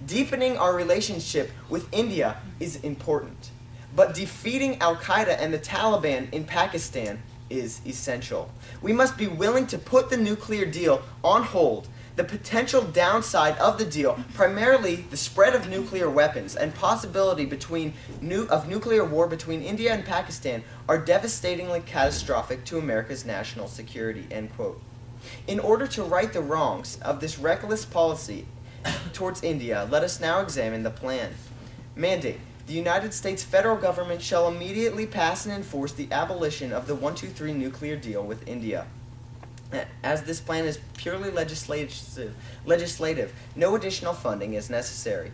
Deepening our relationship with India is important, but defeating al-Qaeda and the Taliban in Pakistan is essential. We must be willing to put the nuclear deal on hold. The potential downside of the deal, primarily the spread of nuclear weapons and possibility of nuclear war between India and Pakistan, are devastatingly catastrophic to America's national security, end quote. In order to right the wrongs of this reckless policy towards India, let us now examine the plan. Mandate. The United States federal government shall immediately pass and enforce the abolition of the 123 nuclear deal with India. As this plan is purely legislative, no additional funding is necessary.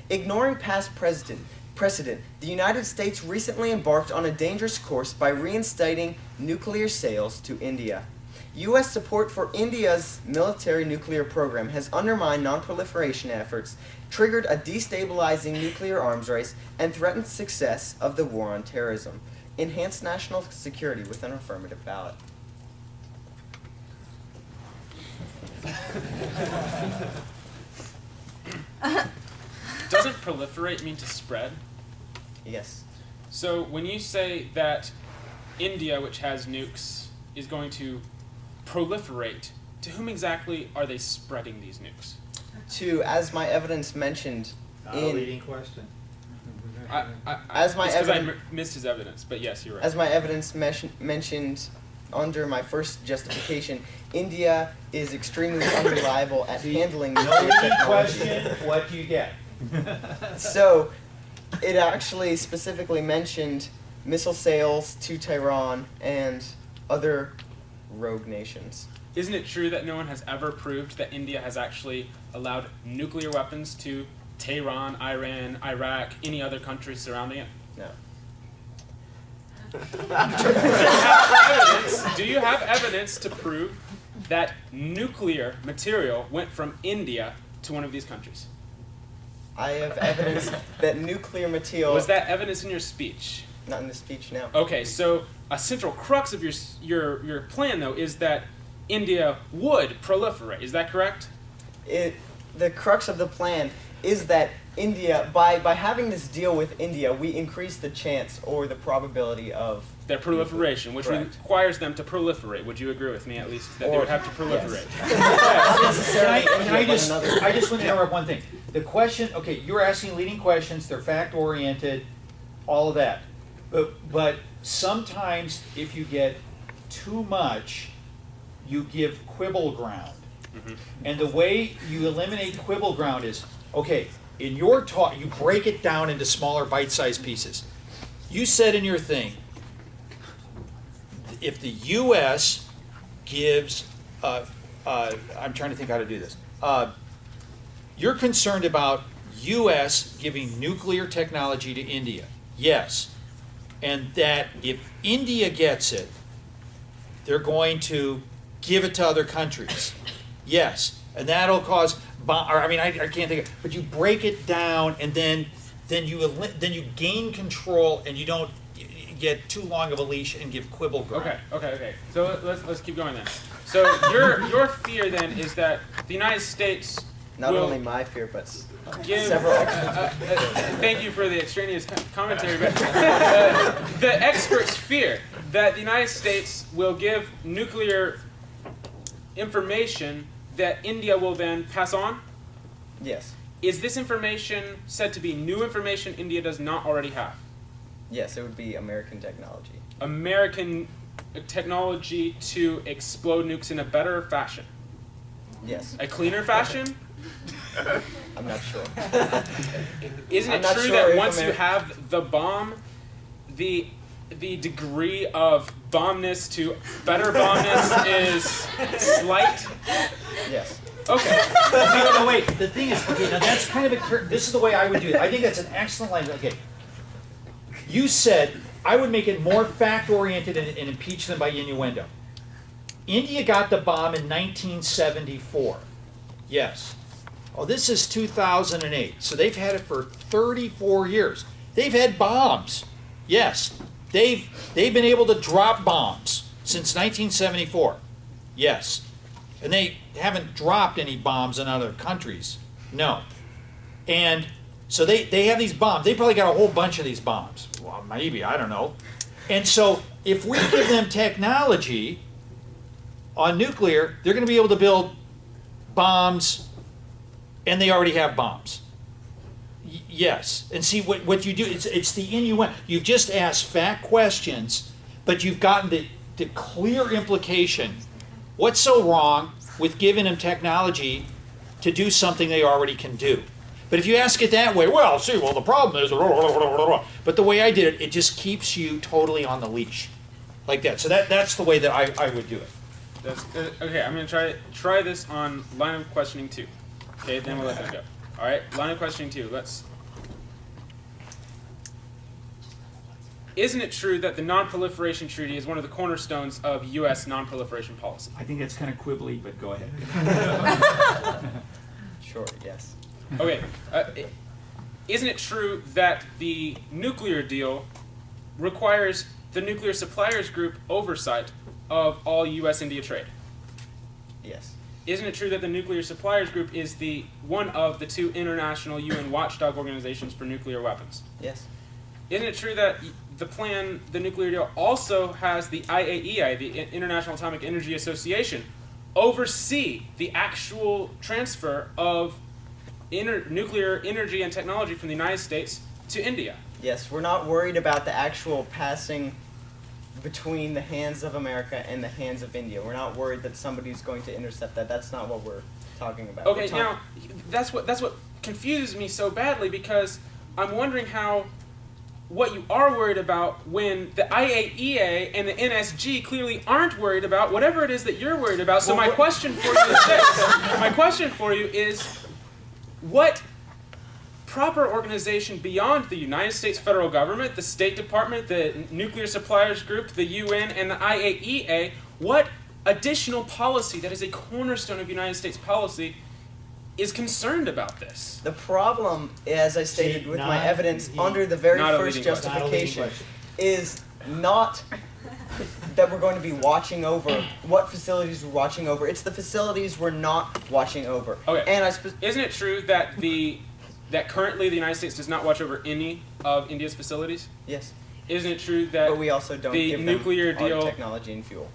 Ignoring past precedent, the United States recently embarked on a dangerous course by reinstating nuclear sales to India. U.S. support for India's military nuclear program has undermined non-proliferation efforts, triggered a destabilizing nuclear arms race, and threatened success of the war on terrorism. Enhance national security with an affirmative ballot. Doesn't proliferate mean to spread? Yes. So when you say that India, which has nukes, is going to proliferate, to whom exactly are they spreading these nukes? To, as my evidence mentioned Not a leading question. As my it's because I evidence- missed his evidence, but yes, you're right. As my evidence mentioned under my first justification, India is extremely unreliable at handling nuclear Leading technology. question, what do you get? So, it actually specifically mentioned missile sales to Tehran and other rogue nations. Isn't it true that no one has ever proved that India has actually allowed nuclear weapons to Tehran, Iran, Iraq, any other countries surrounding it? No. Do you have evidence to prove that nuclear material went from India to one of these countries? I have evidence that nuclear material... Was that evidence in your speech? Not in the speech, no. Okay, so a central crux of your plan, though, is that India would proliferate. Is that correct? The crux of the plan is that India, by having this deal with India, we increase the chance or the probability of... Their proliferation, which Correct. requires them to proliferate. Would you agree with me, at least, that they Or- would have to proliferate? Not necessarily Can I India, but just, another- I just want to interrupt one thing. The question, okay, you're asking leading questions, they're fact-oriented, all of that. But sometimes if you get too much, you give quibble ground. And the way you eliminate quibble ground is, okay, in your talk, you break it down into smaller bite-sized pieces. You said in your thing, if the U.S. gives, I'm trying to think how to do this. You're concerned about U.S. giving nuclear technology to India. Yes. And that if India gets it, they're going to give it to other countries. Yes. And that'll cause, I can't think of, but you break it down and then you gain control and you don't get too long of a leash and give quibble ground. Okay. So let's keep going then. So your fear then is that the United States Not will only my fear, but give. several experts. Thank you for the extraneous commentary, but the experts fear that the United States will give nuclear information that India will then pass on. Yes. Is this information said to be new information India does not already have? Yes, it would be American technology. American technology to explode nukes in a better fashion? Yes. A cleaner fashion? I'm not sure. Isn't I'm it not true sure that if once you have the bomb, the degree of bombness to better bombness is slight? Yes. Okay. No, wait. The thing is, okay, now that's kind of this is the way I would do it. I think that's an excellent line. Okay. You said I would make it more fact-oriented and impeach them by innuendo. India got the bomb in 1974. Yes. Oh, this is 2008. So they've had it for 34 years. They've had bombs. Yes. They've been able to drop bombs since 1974. Yes. And they haven't dropped any bombs in other countries. No. And so they have these bombs. They probably got a whole bunch of these bombs. Well, maybe, I don't know. And so if we give them technology on nuclear, they're going to be able to build bombs, and they already have bombs. Yes. And see, what you do, it's the innuendo. You've just asked fact questions, but you've gotten the clear implication. What's so wrong with giving them technology to do something they already can do? But if you ask it that way, the problem is, but the way I did it, it just keeps you totally on the leash. Like that. So that's the way that I would do it. That's, okay, I'm going to try this on line of questioning 2. Okay, then we'll let them go. All right, line of questioning 2. Let's. isn't it true that the Non-Proliferation Treaty is one of the cornerstones of U.S. non-proliferation policy? I think that's kind of quibbly, but go ahead. Sure, yes. Okay. Isn't it true that the nuclear deal requires the Nuclear Suppliers Group oversight of all U.S.-India trade? Yes. Isn't it true that the Nuclear Suppliers Group is one of the two international UN watchdog organizations for nuclear weapons? Yes. Isn't it true that the nuclear deal, also has the IAEA, the International Atomic Energy Association, oversee the actual transfer of nuclear energy and technology from the United States to India? Yes, we're not worried about the actual passing between the hands of America and the hands of India. We're not worried that somebody's going to intercept that. That's not what we're talking about. Okay, now that's what confuses me so badly, because I'm wondering what you are worried about when the IAEA and the NSG clearly aren't worried about whatever it is that you're worried about. So my question for you is this. My question for you is, what proper organization beyond the United States federal government, the State Department, the Nuclear Suppliers Group, the UN, and the IAEA, what additional policy that is a cornerstone of United States policy is concerned about this? The problem, as I stated with my not evidence the- under the very Not a first leading question. justification, is not that we're going to be watching over what facilities we're watching over. It's the facilities we're not watching over. Okay. And Isn't it true that that currently the United States does not watch over any of India's facilities? yes, Isn't it true that but we also don't the give nuclear them our deal technology and fuel.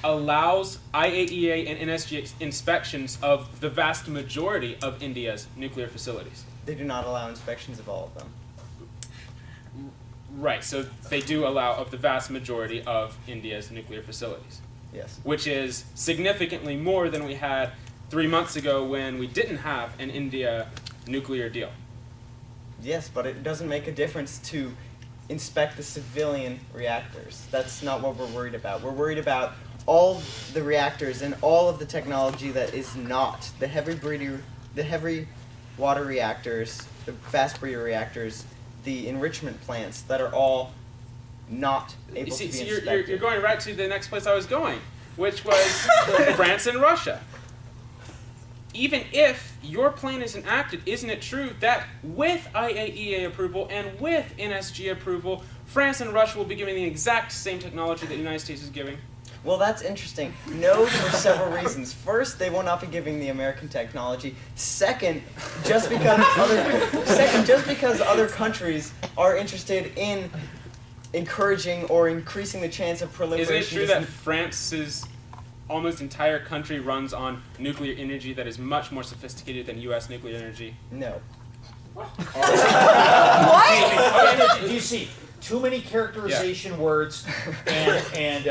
allows IAEA and NSG inspections of the vast majority of India's nuclear facilities? They do not allow inspections of all of them. Right, so they do allow of the vast majority of India's nuclear facilities, Yes. which is significantly more than we had 3 months ago when we didn't have an India nuclear deal. Yes, but it doesn't make a difference to inspect the civilian reactors. That's not what we're worried about. We're worried about all the reactors and all of the technology that is not the heavy water reactors, the fast breeder reactors, the enrichment plants that are all not able to be inspected. You're going right to the next place I was going, which was France and Russia. Even if your plan is enacted, isn't it true that with IAEA approval and with NSG approval, France and Russia will be giving the exact same technology that the United States is giving? Well, that's interesting. No, for several reasons. First, they will not be giving the American technology. Second, just because other countries are interested in encouraging or increasing the chance of proliferation. Isn't it true that France's almost entire country runs on nuclear energy that is much more sophisticated than U.S. nuclear energy? No. What? Do you see too many characterization words, and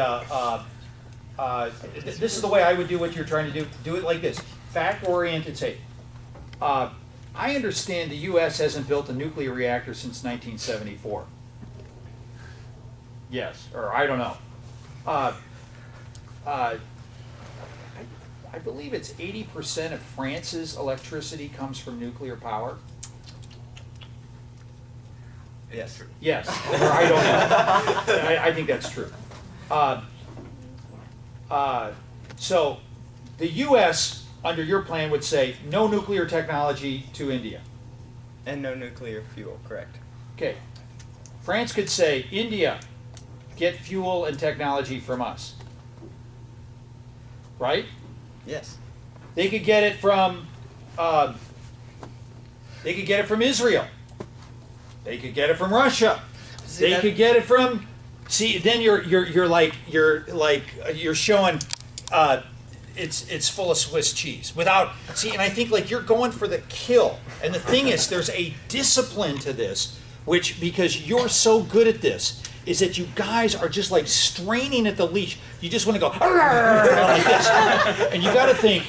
this is the way I would do what you're trying to do. Do it like this: fact-oriented. Say, I understand the U.S. hasn't built a nuclear reactor since 1974. Yes, or I don't know. I believe it's 80% of France's electricity comes from nuclear power. Yes. Yes, or I don't know. I think that's true. So the U.S., under your plan, would say no nuclear technology to India. And no nuclear fuel, correct. Okay. France could say, India, get fuel and technology from us. Right? Yes. They could get it from Israel. They could get it from Russia. See, They could get it from. See, then you're showing it's full of Swiss cheese without. See, and I think like you're going for the kill. And the thing is, there's a discipline to this, which because you're so good at this, is that you guys are just like straining at the leash. You just want to go like this, and you got to think.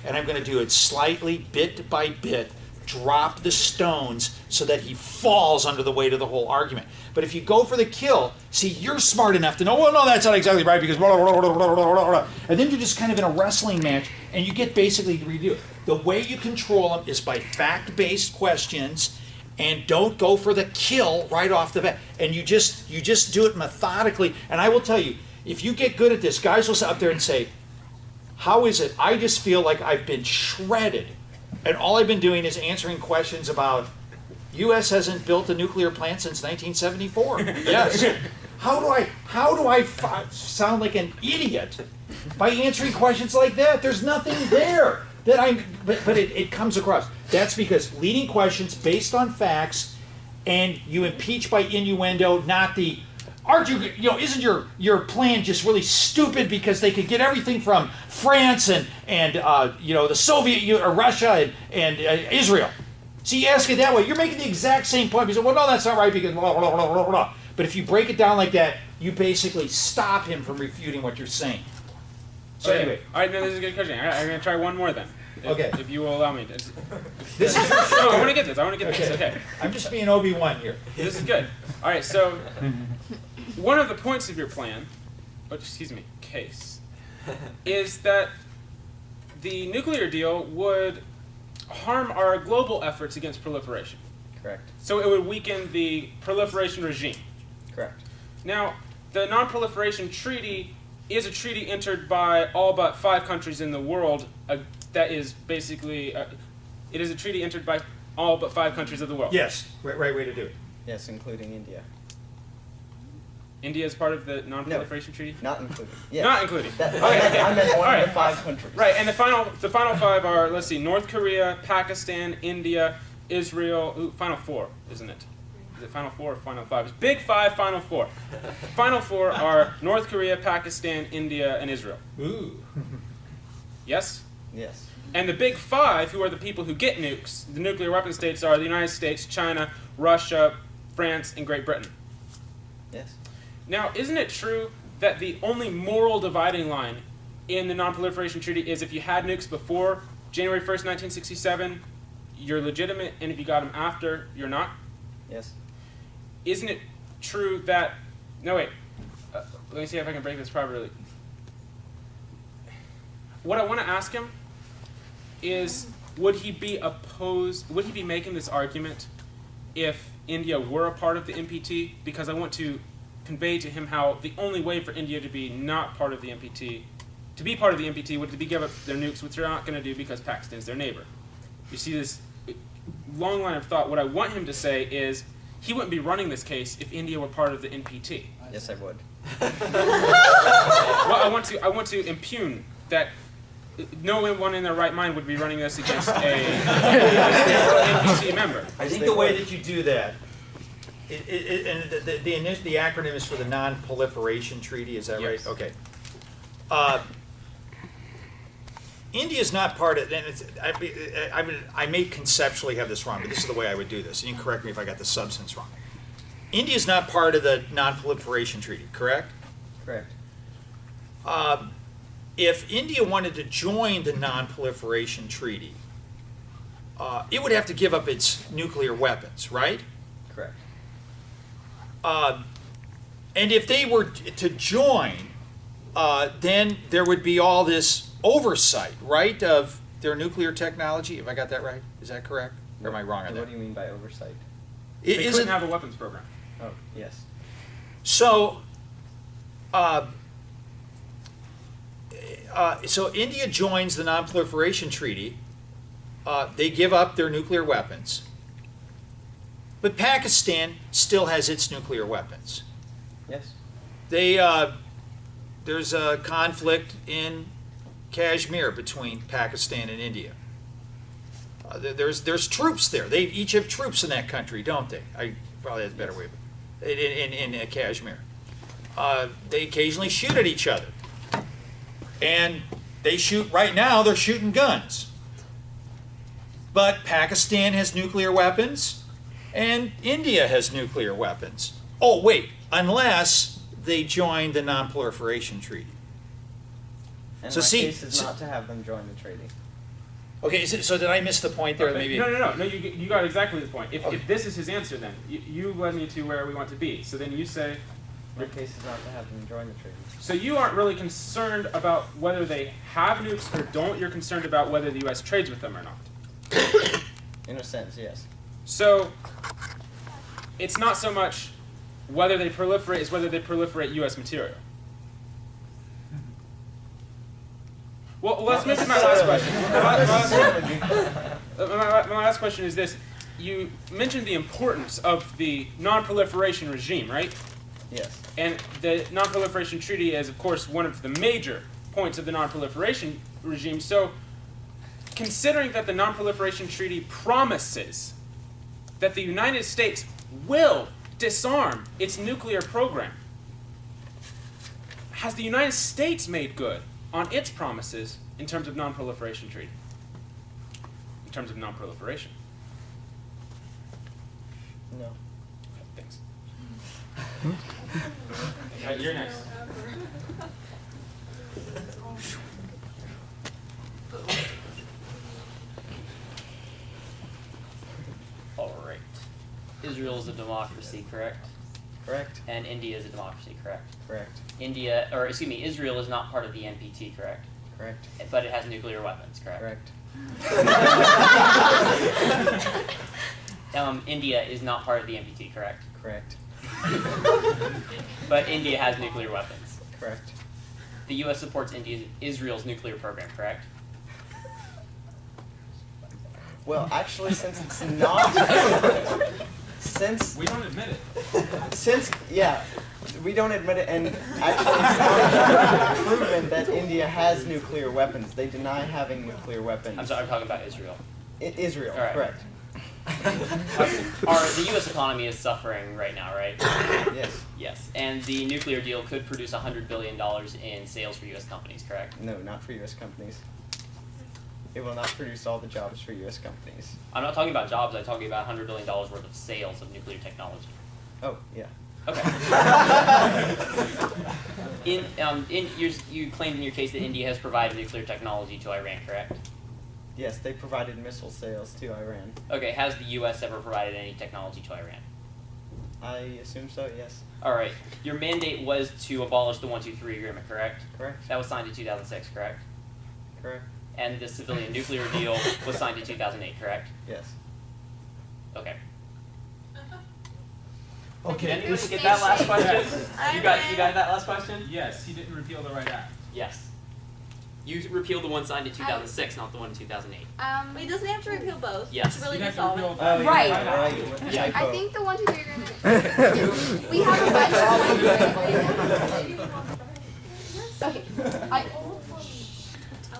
And I'm going to do it slightly, bit by bit, drop the stones so that he falls under the weight of the whole argument. But if you go for the kill, see, you're smart enough to know, well, no, that's not exactly right because blah, blah, blah, blah, blah, blah, blah. And then you're just kind of in a wrestling match and you get basically to redo it. The way you control them is by fact-based questions, and don't go for the kill right off the bat. And you just do it methodically. And I will tell you, if you get good at this, guys will sit up there and say, how is it? I just feel like I've been shredded. And all I've been doing is answering questions about, U.S. hasn't built a nuclear plant since 1974. Yes. How do I sound like an idiot by answering questions like that? There's nothing there but it comes across. That's because leading questions based on facts, and you impeach by innuendo, not the, aren't you, isn't your plan just really stupid because they could get everything from France and the Soviet or Russia and Israel. So you ask it that way, you're making the exact same point. You say, well, no, that's not right because blah, blah, blah, blah, blah. But if you break it down like that, you basically stop him from refuting what you're saying. So anyway. All right, no, this is a good question. I'm going to try one more then. If you will allow me. This is your show. No, I want to get this. This. Okay. I'm just being Obi-Wan here. This is good. All right, so one of the points of your plan, case, is that the nuclear deal would harm our global efforts against proliferation. Correct. So it would weaken the proliferation regime. Correct. Now, the Non-Proliferation Treaty is a treaty entered by all but 5 countries in the world. That is basically, it is a treaty entered by all but 5 countries of the world. Yes, right way to do it. Yes, including India. India is part of the Non-Proliferation Treaty? Not including. Yes. Not including. I meant one of the 5 countries. Right, and the final 5 are, let's see, North Korea, Pakistan, India, Israel, final 4, isn't it? Is it final 4 or final 5? It's big 5, final 4. Final 4 are North Korea, Pakistan, India, and Israel. Ooh. Yes? Yes. And the big 5, who are the people who get nukes, the nuclear weapon states, are the United States, China, Russia, France, and Great Britain. Yes. Now, isn't it true that the only moral dividing line in the Non-Proliferation Treaty is if you had nukes before January 1st, 1967, you're legitimate, and if you got them after, you're not? Yes. Isn't it true that... No, wait. Let me see if I can break this properly. What I want to ask him is, would he be making this argument if India were a part of the NPT? Because I want to convey to him how the only way for India to be not part of the NPT, to be part of the NPT, would be give up their nukes, which they're not going to do because Pakistan's their neighbor. You see this long line of thought. What I want him to say is, he wouldn't be running this case if India were part of the NPT. Yes, I would. Well, I want to impugn that no one in their right mind would be running this against a NPT member. I think the way that you do that, and the acronym is for the Non-Proliferation Treaty, is that Yes. right? Okay. India is not part of, and I may conceptually have this wrong, but this is the way I would do this, and you can correct me if I got the substance wrong. India is not part of the Non-Proliferation Treaty, correct? Correct. If India wanted to join the Non-Proliferation Treaty, it would have to give up its nuclear weapons, right? Correct. And if they were to join, then there would be all this oversight, right, of their nuclear technology. Have I got that right? Is that correct? Or am I wrong on that? What do you mean by oversight? They couldn't have a weapons program. Oh, yes. So, so India joins the Non-Proliferation Treaty. They give up their nuclear weapons. But Pakistan still has its nuclear weapons. Yes. There's a conflict in Kashmir between Pakistan and India. There's troops there. They each have troops in that country, don't they? I probably has a better way of it. In Kashmir. They occasionally shoot at each other. And they shoot, right now, they're shooting guns. But Pakistan has nuclear weapons, and India has nuclear weapons. Oh, wait, unless they join the Non-Proliferation Treaty. And So my see- case is not to have them join the treaty. Okay, so did I miss the point there? Maybe. No, you got exactly the point. If this is his answer, then you led me to where we want to be. So then you say, Your case is not to have them join the treaty. so you aren't really concerned about whether they have nukes or don't. You're concerned about whether the U.S. trades with them or not. In a sense, yes. So it's not so much whether they proliferate, it's whether they proliferate U.S. material. Well, let's move to my last question. My last question is this. You mentioned the importance of the non-proliferation regime, right? Yes. And the non-proliferation treaty is, of course, one of the major points of the non-proliferation regime. So, considering that the non-proliferation treaty promises that the United States will disarm its nuclear program, has the United States made good on its promises in terms of non-proliferation treaty? In terms of non-proliferation? No. Thanks. Alright, you're next. Alright. Israel is a democracy, correct? Correct. And India is a democracy, correct? Correct. Israel is not part of the NPT, correct? Correct. But it has nuclear weapons, correct? Correct. India is not part of the NPT, correct? Correct. But India has nuclear weapons. Correct. The U.S. supports Israel's nuclear program, correct? Well, actually, since it's not, We don't admit it. we don't admit it, and actually it's not proven that India has nuclear weapons. They deny having nuclear weapons. I'm sorry, I'm talking about Israel. Israel, All right. correct. The U.S. economy is suffering right now, right? Yes. Yes. And the nuclear deal could produce $100 billion in sales for U.S. companies, correct? No, not for U.S. companies. It will not produce all the jobs for U.S. companies. I'm not talking about jobs, I'm talking about $100 billion worth of sales of nuclear technology. Oh, yeah. Okay. You claimed in your case that India has provided nuclear technology to Iran, correct? Yes, they provided missile sales to Iran. Okay, has the U.S. ever provided any technology to Iran? I assume so, yes. Alright, your mandate was to abolish the 123 agreement, correct? Correct. That was signed in 2006, correct? Correct. And the civilian nuclear deal was signed in 2008, correct? Yes. Okay. Okay. Did you get that last question? You got that last question? Yes, he didn't repeal the right act. Yes. You repealed the one signed in 2006, not the one in 2008. He doesn't have to repeal both. Yes. It's really You'd have to dissolving. repeal that. Right. Yeah. I think the 1, 2, 3 agreement. We have a bunch of.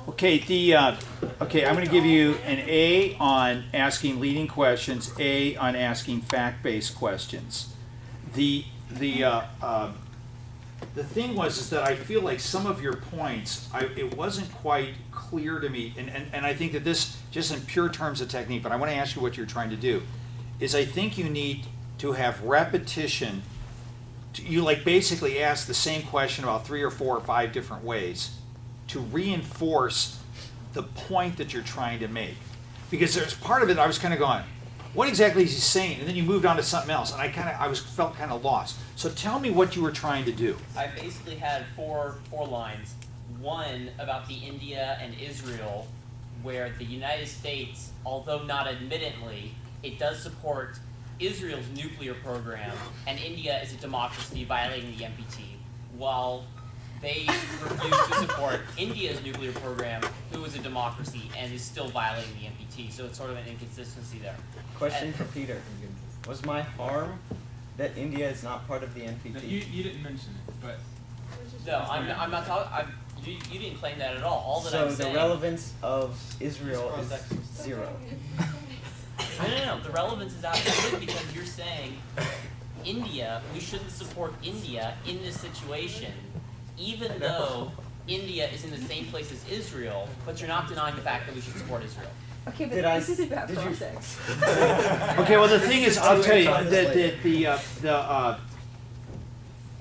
Okay, I'm going to give you an A on asking leading questions, A on asking fact-based questions. The thing is that I feel like some of your points, it wasn't quite clear to me, and I think that this, just in pure terms of technique, but I want to ask you what you're trying to do, is I think you need to have repetition. You like basically ask the same question about 3 or 4 or 5 different ways to reinforce the point that you're trying to make. Because there's part of it I was kind of going, what exactly is he saying? And then you moved on to something else, and I felt kind of lost. So tell me what you were trying to do. I basically had four lines. One about the India and Israel, where the United States, although not admittedly, it does support Israel's nuclear program, and India is a democracy violating the NPT, while they refuse to support India's nuclear program, who is a democracy and is still violating the NPT. So it's sort of an inconsistency there. Question for Peter. Was my harm that India is not part of the NPT? No, you didn't mention it, but No, I'm not talking. You didn't claim that at all. All that So I'm saying. the relevance of Israel is 0. No. The relevance is absolute because you're saying India. We shouldn't support India in this situation, even though India is in the same place as Israel. But you're not denying the fact that we should support Israel. Okay, but Did I- this is about did you- context. Okay, well the thing is, I'll tell you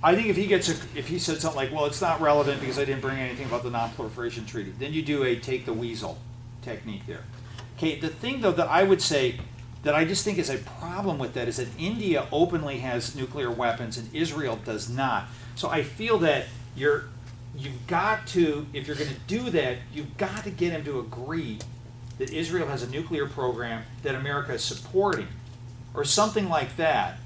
I think if he said something like, well, it's not relevant because I didn't bring anything about the non-proliferation treaty, then you do a take the weasel. technique there. Okay, the thing though that I would say that I just think is a problem with that is that India openly has nuclear weapons and Israel does not. So I feel that you've got to, if you're going to do that, you've got to get him to agree that Israel has a nuclear program that America is supporting, or something like that.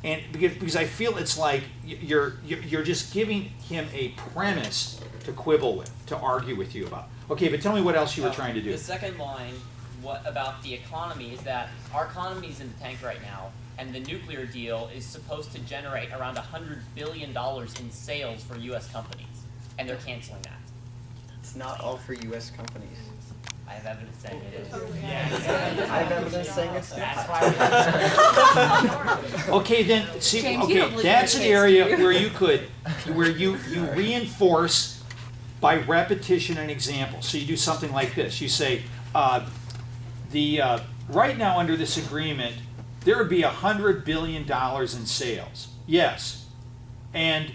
And because I feel it's like you're just giving him a premise to quibble with, to argue with you about. Okay, but tell me what else you were trying to do. The second line, what about the economy, is that our economy is in the tank right now, and the nuclear deal is supposed to generate around $100 billion in sales for U.S. companies, and they're canceling that. It's not all for U.S. companies. I have evidence saying it is. I have evidence saying it's That's not. why. Okay, then see. James, you don't Okay, believe that's in an case, area do you? where you reinforce by repetition and example. So you do something like this. You say, right now under this agreement, there would be $100 billion in sales. Yes, and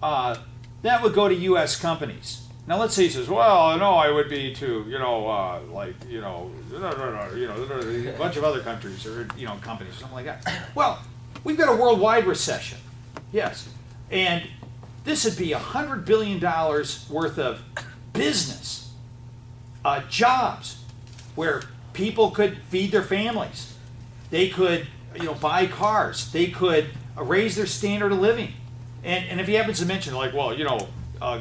that would go to U.S. companies. Now let's say he says, well, no, I would be to, a bunch of other countries or, companies, something like that. Well, we've got a worldwide recession. Yes. And this would be $100 billion worth of business, jobs, where people could feed their families. They could, buy cars. They could raise their standard of living. And if he happens to mention, like, well,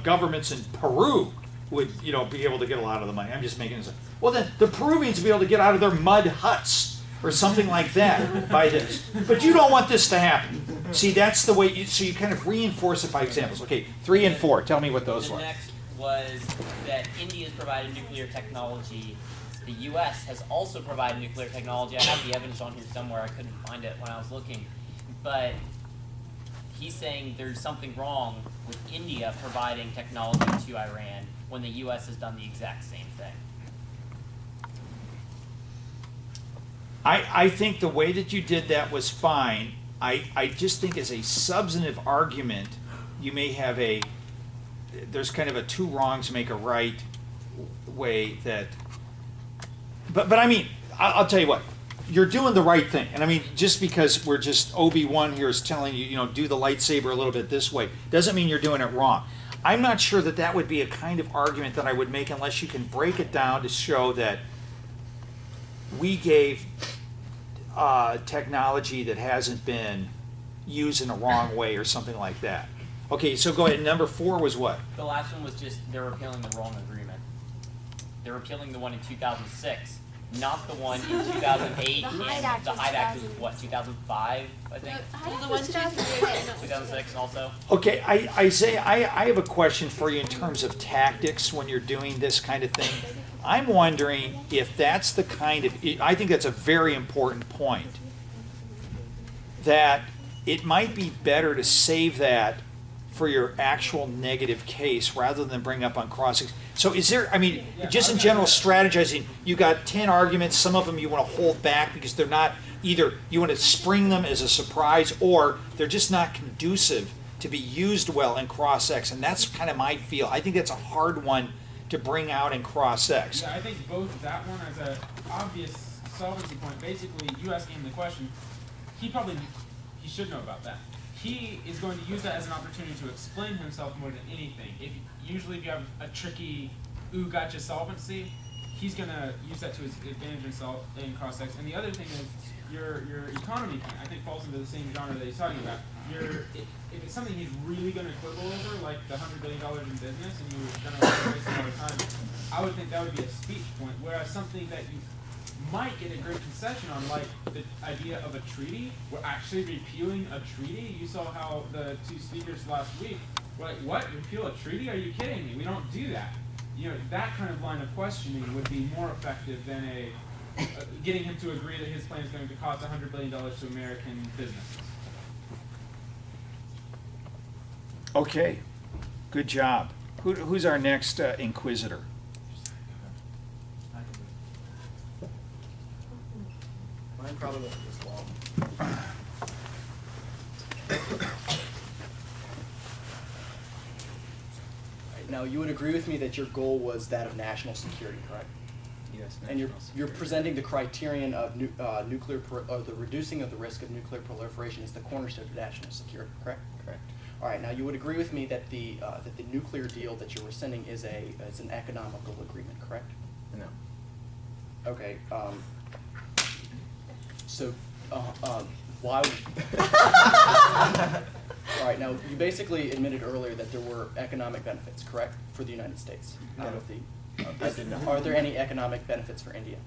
governments in Peru would, be able to get a lot of the money. I'm just making this up. Well, then the Peruvians would be able to get out of their mud huts or something like that by this. But you don't want this to happen. See, that's the way, so you kind of reinforce it by examples. Okay, 3 and 4, tell me what those The were. next was that India's provided nuclear technology. The U.S. has also provided nuclear technology. I have the evidence on here somewhere. I couldn't find it when I was looking. But he's saying there's something wrong with India providing technology to Iran when the U.S. has done the exact same thing. I think the way that you did that was fine. I just think as a substantive argument, you may have there's kind of a two wrongs make a right way that, but I mean, I'll tell you what, you're doing the right thing. And I mean, just because we're just Obi-Wan here is telling you, do the lightsaber a little bit this way, doesn't mean you're doing it wrong. I'm not sure that would be a kind of argument that I would make unless you can break it down to show that we gave technology that hasn't been used in a wrong way or something like that. Okay, so go ahead. Number 4 was what? The last one was just they're repealing the wrong agreement. They're repealing the one in 2006, not the one in 2008. The And Hyde Act the was Hyde Act was 2000. what, 2005, I think? The one 2006. 2006 also? Okay, Isaiah, I have a question for you in terms of tactics when you're doing this kind of thing. I'm wondering if that's the kind of, I think that's a very important point, that it might be better to save that for your actual negative case rather than bring up on crossing. So is there, I mean, just in general strategizing, you got 10 arguments, some of them you want to hold back because they're not, either you want to spring them as a surprise or they're just not conducive to be used well in cross-ex, and that's kind of my feel. I think that's a hard one to bring out in cross-ex. Yeah, I think both that one as an obvious solvency point. Basically, you asking him the question, he should know about that. He is going to use that as an opportunity to explain himself more than anything. Usually if you have a tricky, gotcha solvency, he's going to use that to his advantage in cross-ex. And the other thing is your economy point, I think, falls into the same genre that he's talking about. If it's something he's really going to quibble over, like the $100 billion in business, and you're going to waste a lot of time, I would think that would be a speech point. Whereas something that you might get a great concession on, like the idea of a treaty, we're actually repealing a treaty. You saw how the two speakers last week were like, what, repeal a treaty? Are you kidding me? We don't do that. That kind of line of questioning would be more effective than getting him to agree that his plan is going to cost $100 billion to American businesses. Okay, good job. Who's our next inquisitor? Mine probably won't be this long. Right, now, you would agree with me that your goal was that of national security, correct? U.S. And national you're security. presenting the criterion of the reducing of the risk of nuclear proliferation as the cornerstone of national security, correct? Correct. All right. Now, you would agree with me that the nuclear deal that you're rescinding is an economical agreement, correct? No. Okay. So, why? All right. Now, you basically admitted earlier that there were economic benefits, correct, for the United States out of the. I did not. Are there any economic benefits for India?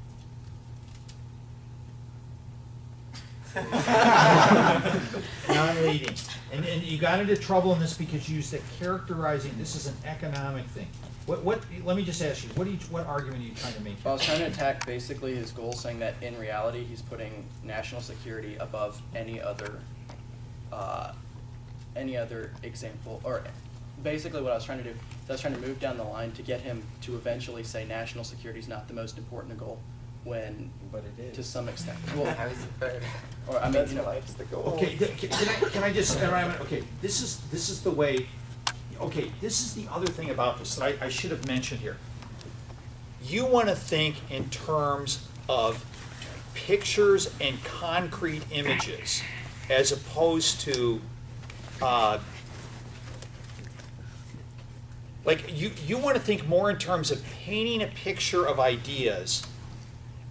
Non-leading. And you got into trouble in this because you used that characterizing, this is an economic thing. Let me just ask you, what argument are you trying to make? Well, I was trying to attack basically his goal, saying that in reality he's putting national security above any other example, or basically what I was trying to do is I was trying to move down the line to get him to eventually say national security is not the most important goal, when But it is. to some extent. Well, How is it fair? or I mean, That's you know, why it's the goal. Okay, can I just, okay, this is the way, okay, this is the other thing about this that I should have mentioned here. You want to think in terms of pictures and concrete images as opposed to, like, you want to think more in terms of painting a picture of ideas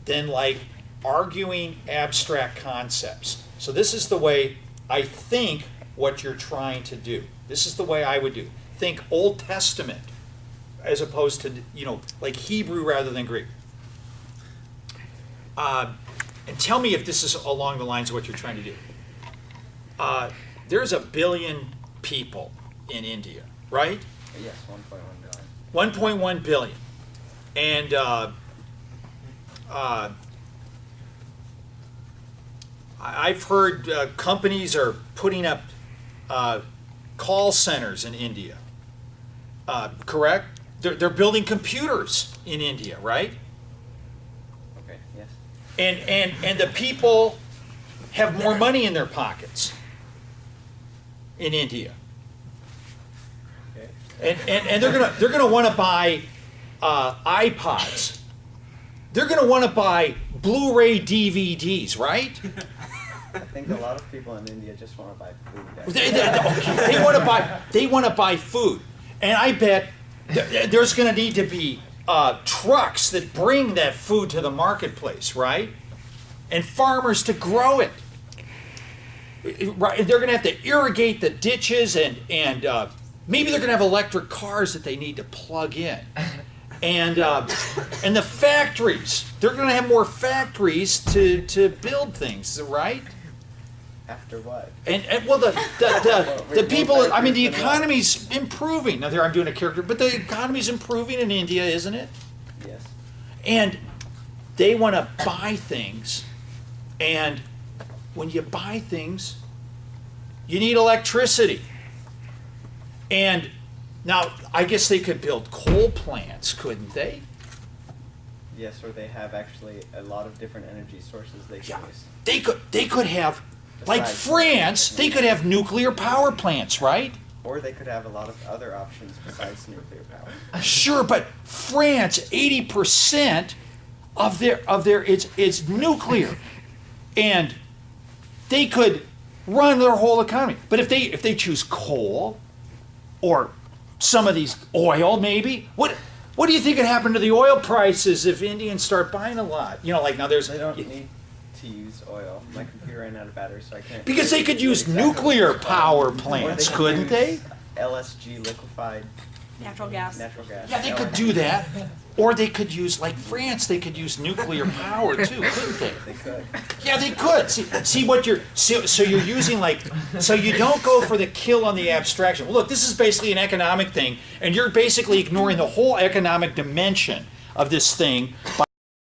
than like arguing abstract concepts. So this is the way I think what you're trying to do. This is the way I would do. Think Old Testament as opposed to, like Hebrew rather than Greek. And tell me if this is along the lines of what you're trying to do. There's 1 billion people in India, right? Yes, 1.1 billion. 1.1 billion. And I've heard companies are putting up call centers in India. Correct? They're building computers in India, right? Okay, yes. And the people have more money in their pockets in India. Okay. And they're gonna want to buy iPods. They're gonna want to buy Blu-ray DVDs, right? I think a lot of people in India just want to buy food. They want to buy food, and I bet there's going to need to be trucks that bring that food to the marketplace, right? And farmers to grow it. Right? They're going to have to irrigate the ditches, and maybe they're going to have electric cars that they need to plug in. And the factories, they're going to have more factories to build things, right? After what? And well, the people, I mean, the economy's improving. Now, there I'm doing a character, but the economy's improving in India, isn't it? Yes. And they want to buy things, and when you buy things, you need electricity. And now, I guess they could build coal plants, couldn't they? Yes, or they have actually a lot of different energy sources they can use. They could have, like Besides France, they could have nuclear power plants, right? Or they could have a lot of other options besides nuclear power. Sure, but France, 80% of their it's nuclear, and they could run their whole economy. But if they choose coal, or some of these oil, maybe what do you think could happen to the oil prices if Indians start buying a lot? Like now there's They don't need to use oil. My computer ran out of battery, so I can't. because they could use nuclear power plants, couldn't they? LSG, liquefied Natural gas. natural gas. Yeah, they could do that. Or they could use, like France, they could use nuclear power too, couldn't they? They could. Yeah, they could. See what you're, so you're using so you don't go for the kill on the abstraction. Well, look, this is basically an economic thing, and you're basically ignoring the whole economic dimension of this thing by